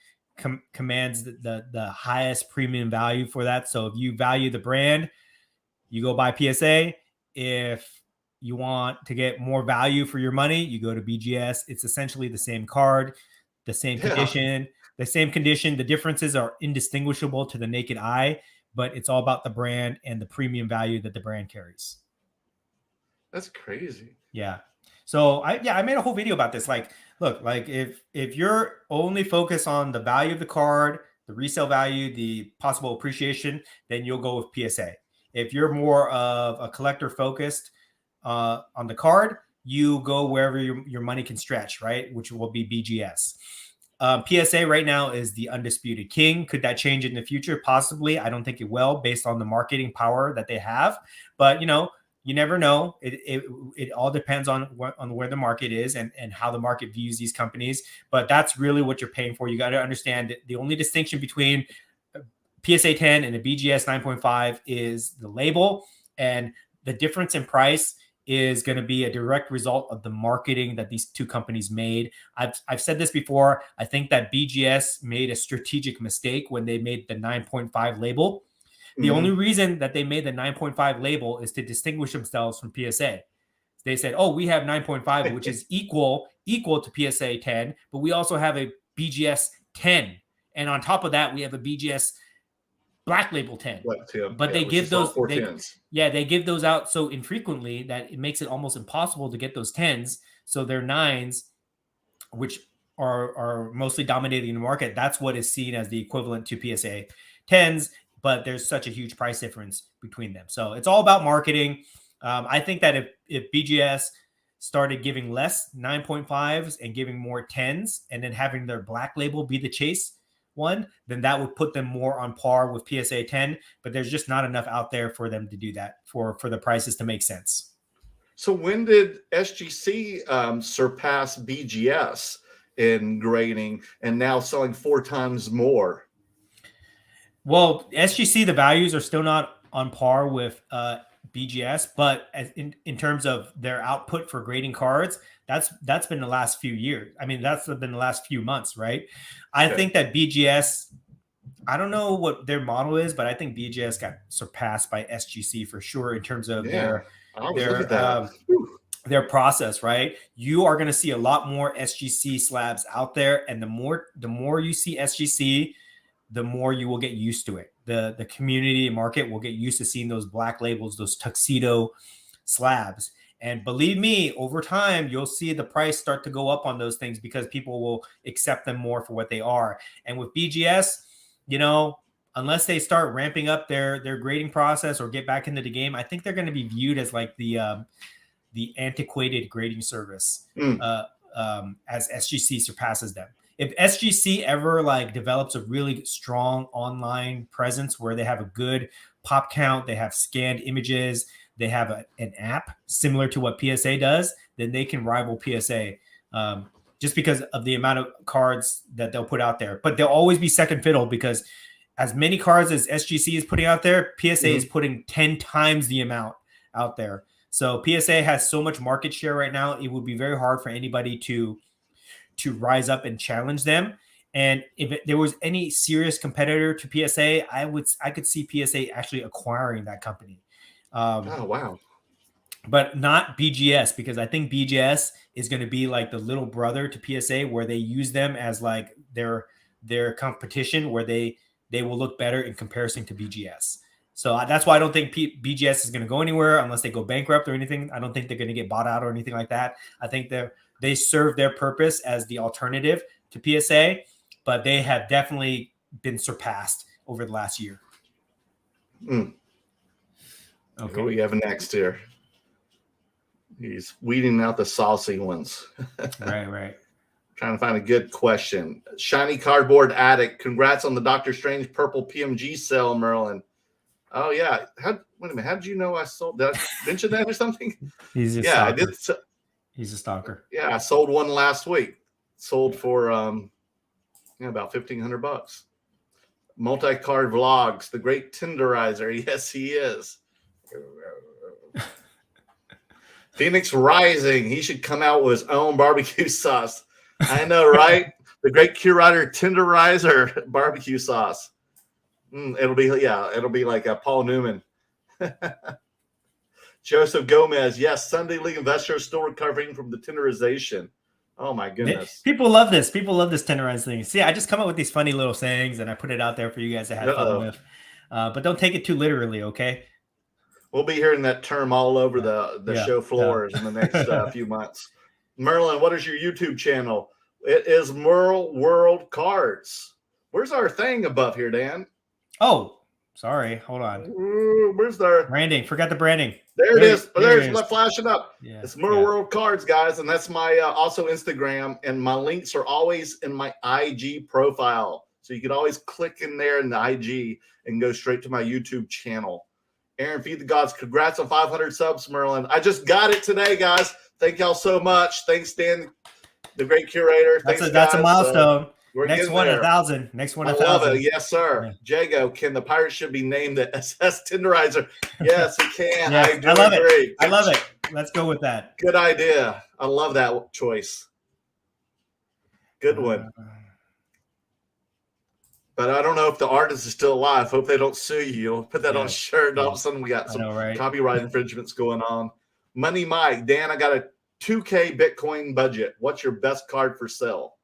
Speaker 1: commands the highest premium value for that. So if you value the brand, you go buy PSA. If you want to get more value for your money, you go to BGS. It's essentially the same card, the same condition, the same condition. The differences are indistinguishable to the naked eye, but it's all about the brand and the premium value that the brand carries.
Speaker 2: That's crazy.
Speaker 1: Yeah. So I made a whole video about this. Look, if you're only focused on the value of the card, the resale value, the possible appreciation, then you'll go with PSA. If you're more of a collector focused on the card, you go wherever your money can stretch, right? Which will be BGS. PSA right now is the undisputed king. Could that change in the future? Possibly. I don't think it will, based on the marketing power that they have. But you never know. It all depends on where the market is and how the market views these companies. But that's really what you're paying for. You got to understand that the only distinction between PSA 10 and a BGS 9.5 is the label, and the difference in price is going to be a direct result of the marketing that these two companies made. I've said this before. I think that BGS made a strategic mistake when they made the 9.5 label. The only reason that they made the 9.5 label is to distinguish themselves from PSA. They said, oh, we have 9.5, which is equal to PSA 10, but we also have a BGS 10. And on top of that, we have a BGS Black Label 10. But they give those they give those out so infrequently that it makes it almost impossible to get those 10s. So they're 9s, which are mostly dominating the market. That's what is seen as the equivalent to PSA 10s, but there's such a huge price difference between them. So it's all about marketing. I think that if BGS started giving less 9.5s and giving more 10s and then having their Black Label be the chase one, then that would put them more on par with PSA 10, but there's just not enough out there for them to do that for the prices to make sense.
Speaker 2: So when did SGC surpass BGS in grading and now selling 4 times more?
Speaker 1: Well, SGC, the values are still not on par with BGS, but in terms of their output for grading cards, that's been the last few years. I mean, that's been the last few months, right? I think that BGS, I don't know what their model is, but I think BGS got surpassed by SGC for sure in terms of their process, right? You are going to see a lot more SGC slabs out there, and the more you see SGC, the more you will get used to it. The community market will get used to seeing those black labels, those tuxedo slabs. And believe me, over time, you'll see the price start to go up on those things because people will accept them more for what they are. And with BGS, unless they start ramping up their grading process or get back into the game, I think they're going to be viewed as like the antiquated grading service as SGC surpasses them. If SGC ever like develops a really strong online presence where they have a good pop count, they have scanned images, they have an app similar to what PSA does, then they can rival PSA just because of the amount of cards that they'll put out there. But they'll always be second fiddle because as many cards as SGC is putting out there, PSA is putting 10 times the amount out there. So PSA has so much market share right now, it would be very hard for anybody to rise up and challenge them. And if there was any serious competitor to PSA, I could see PSA actually acquiring that company.
Speaker 2: Oh, wow.
Speaker 1: But not BGS, because I think BGS is going to be like the little brother to PSA, where they use them as like their competition, where they will look better in comparison to BGS. So that's why I don't think BGS is going to go anywhere unless they go bankrupt or anything. I don't think they're going to get bought out or anything like that. I think they serve their purpose as the alternative to PSA, but they have definitely been surpassed over the last year.
Speaker 2: Okay. What do we have next here? He's weeding out the saucy ones.
Speaker 1: Right.
Speaker 2: Trying to find a good question. Shiny Cardboard Addict. Congrats on the Doctor Strange purple PMG sale, Merlin. Oh, yeah. Wait a minute. How did you know I sold? Did I mention that or something?
Speaker 1: He's a stalker.
Speaker 2: I did.
Speaker 1: He's a stalker.
Speaker 2: Yeah, I sold one last week. Sold for about $1,500. Multi-card vlogs. The great Tenderizer. Yes, he is. Phoenix Rising. He should come out with his own barbecue sauce. I know, right? The great curator Tenderizer barbecue sauce. It'll be like a Paul Newman. Joseph Gomez. Yes, Sunday League investors still recovering from the tenderization. Oh my goodness.
Speaker 1: People love this. People love this tenderized thing. See, I just come up with these funny little sayings and I put it out there for you guys to have fun with. But don't take it too literally, okay?
Speaker 2: We'll be hearing that term all over the show floors in the next few months. Merlin, what is your YouTube channel? It is Merle World Cards. Where's our thing above here, Dan?
Speaker 1: Oh, sorry. Hold on.
Speaker 2: Where's the
Speaker 1: branding? Forgot the branding.
Speaker 2: There it is. There's flashing up.
Speaker 1: Yeah,
Speaker 2: it's Merle World Cards, guys, and that's my also Instagram. And my links are always in my IG profile, so you can always click in there in the IG and go straight to my YouTube channel. Aaron, Feed the Gods, congrats on 500 subs, Merlin. I just got it today, guys. Thank y'all so much. Thanks, Dan, the great curator.
Speaker 1: That's a milestone. Next one, 1,000. Next one, 1,000.
Speaker 2: I love it. Yes, sir. Yeah. Jago, can the pirate ship be named the SS Tenderizer? Yes, we can.
Speaker 1: Yes, I love it. I love it. Let's go with that.
Speaker 2: Good idea. I love that choice. Good one. But I don't know if the artist is still alive. Hope they don't sue you. You'll put that on a shirt, and all of a sudden we got some copyright infringements going on. Money Mike, Dan, I got a 2K Bitcoin budget. What's your best card for sale?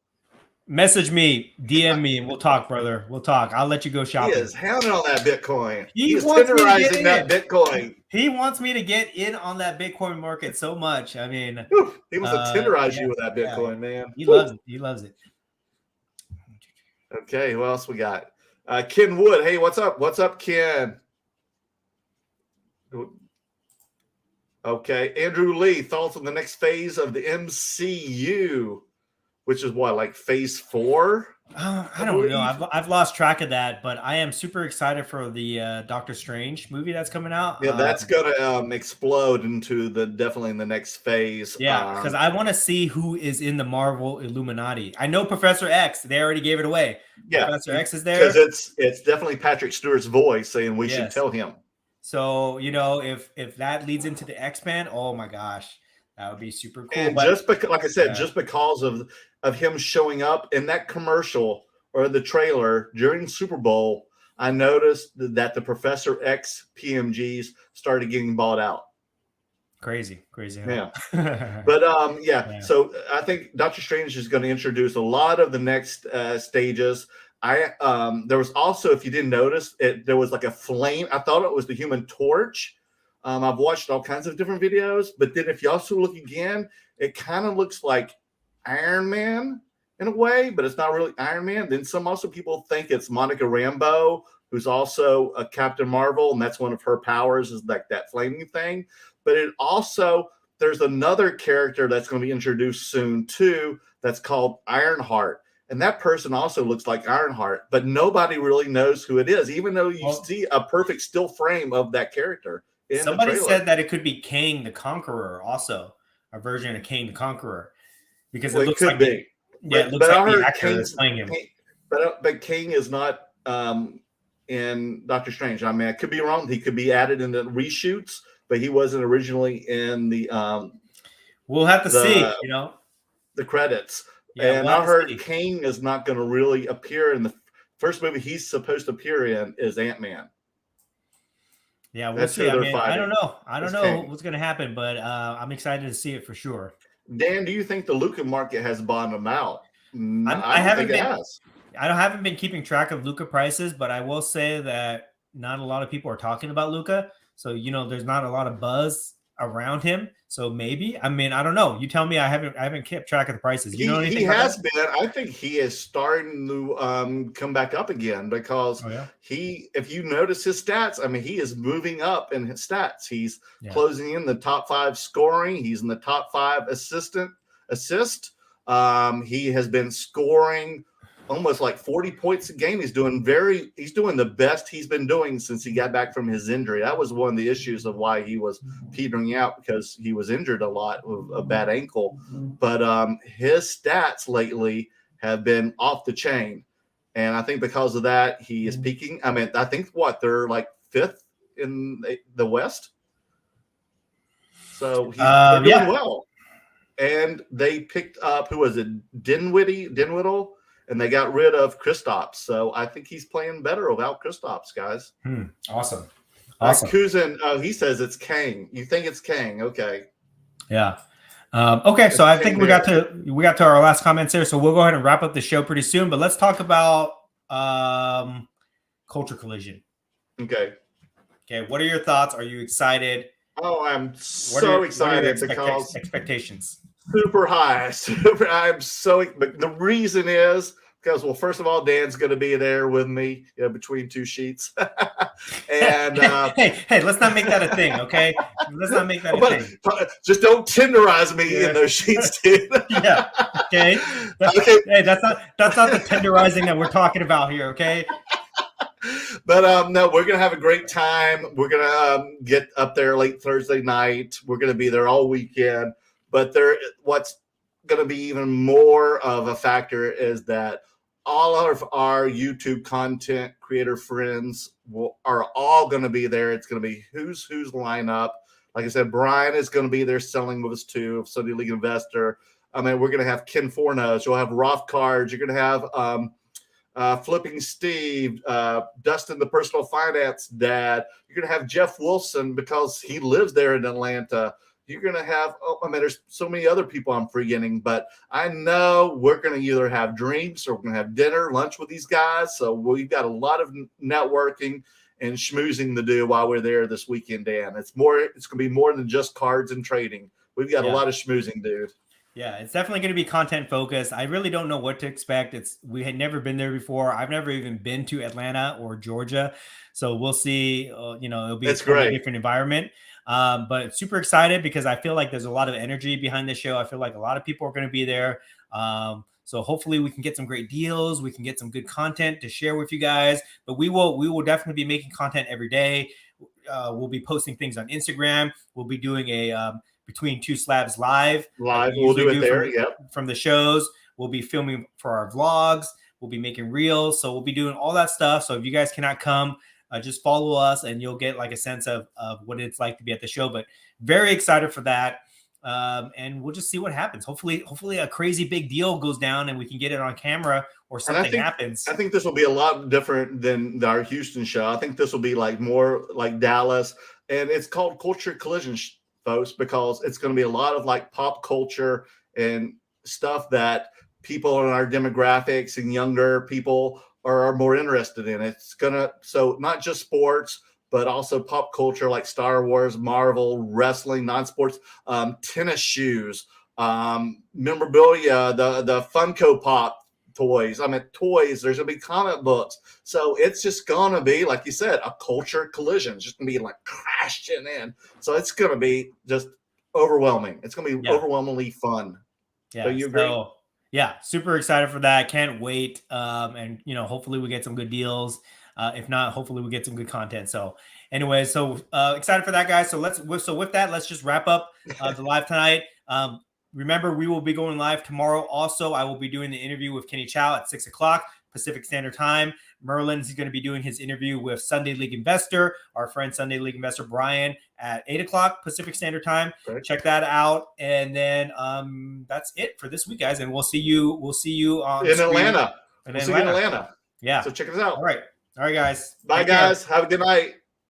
Speaker 1: Message me, DM me, and we'll talk, brother. We'll talk. I'll let you go shopping.
Speaker 2: He is hounding on that Bitcoin. He's tenderizing that Bitcoin.
Speaker 1: He wants me to get in on that Bitcoin market so much. I mean,
Speaker 2: he wants to tenderize you with that Bitcoin, man.
Speaker 1: He loves it. He loves it.
Speaker 2: Okay, who else we got? Ken Wood. Hey, what's up? What's up, Ken? Okay, Andrew Lee. Thoughts on the next phase of the MCU, which is what, like phase 4?
Speaker 1: I don't know. I've lost track of that, but I am super excited for the Doctor Strange movie that's coming out.
Speaker 2: Yeah, that's gonna explode into definitely in the next phase.
Speaker 1: Yeah, because I want to see who is in the Marvel Illuminati. I know Professor X. They already gave it away.
Speaker 2: Yeah,
Speaker 1: Professor X is there
Speaker 2: because it's definitely Patrick Stewart's voice saying we should tell him.
Speaker 1: So if that leads into the X-Men, oh my gosh, that would be super cool.
Speaker 2: And just because, like I said, just because of him showing up in that commercial or the trailer during Super Bowl, I noticed that the Professor X PMGs started getting bought out.
Speaker 1: Crazy.
Speaker 2: Yeah. But so I think Doctor Strange is going to introduce a lot of the next stages. There was also, if you didn't notice, there was like a flame. I thought it was the Human Torch. I've watched all kinds of different videos, but then if you also look again, it kind of looks like Iron Man in a way, but it's not really Iron Man. Then some also people think it's Monica Rambeau who's also a Captain Marvel, and that's one of her powers is like that flaming thing. But it also, there's another character that's going to be introduced soon too that's called Ironheart. And that person also looks like Ironheart, but nobody really knows who it is, even though you see a perfect still frame of that character in the trailer.
Speaker 1: Somebody said that it could be Kang the Conqueror, also a version of Kang the Conqueror, because it looks like
Speaker 2: be.
Speaker 1: It looks like the actor that's playing him.
Speaker 2: But King is not in Doctor Strange. I mean, I could be wrong. He could be added in the reshoots, but he wasn't originally in the.
Speaker 1: We'll have to see.
Speaker 2: The credits.
Speaker 1: Yeah,
Speaker 2: and I heard King is not going to really appear in the first movie he's supposed to appear in is Ant-Man.
Speaker 1: Yeah, we'll see. I mean, I don't know. I don't know what's going to happen, but I'm excited to see it for sure.
Speaker 2: Dan, do you think the Luca market has bottomed out?
Speaker 1: I haven't been keeping track of Luca prices, but I will say that not a lot of people are talking about Luca. So, there's not a lot of buzz around him. So maybe, I mean, I don't know. You tell me. I haven't kept track of the prices. You know anything?
Speaker 2: He has been. I think he is starting to come back up again because if you notice his stats, I mean, he is moving up in his stats. He's closing in the top 5 scoring. He's in the top 5 assist. He has been scoring almost like 40 points a game. He's doing the best he's been doing since he got back from his injury. That was one of the issues of why he was petering out, because he was injured a lot with a bad ankle. But his stats lately have been off the chain. And I think because of that, he is peaking. I mean, I think they're like 5th in the West. So they're doing well. And they picked up, who was it? Dinwiddie, and they got rid of Kristaps. So I think he's playing better without Kristaps, guys.
Speaker 1: Awesome.
Speaker 2: Kuzin, he says it's Kang. You think it's Kang? Okay.
Speaker 1: Yeah. Okay. So I think we got to our last comments here. So we'll go ahead and wrap up the show pretty soon. But let's talk about Culture Collision.
Speaker 2: Okay.
Speaker 1: What are your thoughts? Are you excited?
Speaker 2: Oh, I'm so excited because
Speaker 1: expectations.
Speaker 2: Super high. I'm so. But the reason is because, well, first of all, Dan's going to be there with me between 2 sheets. And
Speaker 1: hey, let's not make that a thing, okay? Let's not make that a thing.
Speaker 2: Just don't tenderize me in those sheets, dude.
Speaker 1: Yeah. Okay. Hey, that's not the tenderizing that we're talking about here, okay?
Speaker 2: But no, we're gonna have a great time. We're gonna get up there late Thursday night. We're gonna be there all weekend. But what's going to be even more of a factor is that all of our YouTube content creator friends are all going to be there. It's going to be who's lineup. Like I said, Brian is going to be there selling with us too, Sunday League Investor. I mean, we're going to have Ken Fornos. You'll have Roth Cards. You're going to have Flipping Steve, Dustin, the personal finance dad. You're going to have Jeff Wilson because he lives there in Atlanta. You're going to have, there's so many other people I'm forgetting, but I know we're going to either have drinks or we're going to have dinner, lunch with these guys. So we've got a lot of networking and schmoozing to do while we're there this weekend, Dan. It's going to be more than just cards and trading. We've got a lot of schmoozing, dude.
Speaker 1: Yeah, it's definitely going to be content focused. I really don't know what to expect. We had never been there before. I've never even been to Atlanta or Georgia. So we'll see, it'll be a totally different environment. But super excited because I feel like there's a lot of energy behind this show. I feel like a lot of people are going to be there. So hopefully we can get some great deals. We can get some good content to share with you guys, but we will definitely be making content every day. We'll be posting things on Instagram. We'll be doing a, Between Two Slabs live.
Speaker 2: We'll do it there.
Speaker 1: From the shows. We'll be filming for our vlogs. We'll be making reels. So we'll be doing all that stuff. So if you guys cannot come, just follow us and you'll get like a sense of what it's like to be at the show. But very excited for that. And we'll just see what happens. Hopefully a crazy big deal goes down and we can get it on camera or something happens.
Speaker 2: I think this will be a lot different than our Houston show. I think this will be like more like Dallas. And it's called Culture Collision, folks, because it's going to be a lot of like pop culture and stuff that people in our demographics and younger people are more interested in. It's so not just sports, but also pop culture like Star Wars, Marvel, wrestling, non-sports, tennis shoes, memorabilia, the Funko Pop toys. I mean, toys. There's gonna be comic books. So it's just gonna be, like you said, a culture collision. It's just gonna be like crashing in. So it's gonna be just overwhelming. It's gonna be overwhelmingly fun.
Speaker 1: Yeah.
Speaker 2: So you agree?
Speaker 1: Yeah, super excited for that. Can't wait. And hopefully we get some good deals. If not, hopefully we get some good content. So anyway, excited for that, guys. So with that, let's just wrap up the live tonight. Remember, we will be going live tomorrow. Also, I will be doing the interview with Kenny Chow at 6:00 Pacific Standard Time. Merlin's going to be doing his interview with Sunday League Investor, our friend Sunday League Investor Brian, at 8:00 Pacific Standard Time. Right. Check that out. And then that's it for this week, guys. And we'll see you on
Speaker 2: in Atlanta. We'll see you in Atlanta.
Speaker 1: Yeah.
Speaker 2: So check us out.
Speaker 1: All right, guys.
Speaker 2: Bye, guys. Have a good night.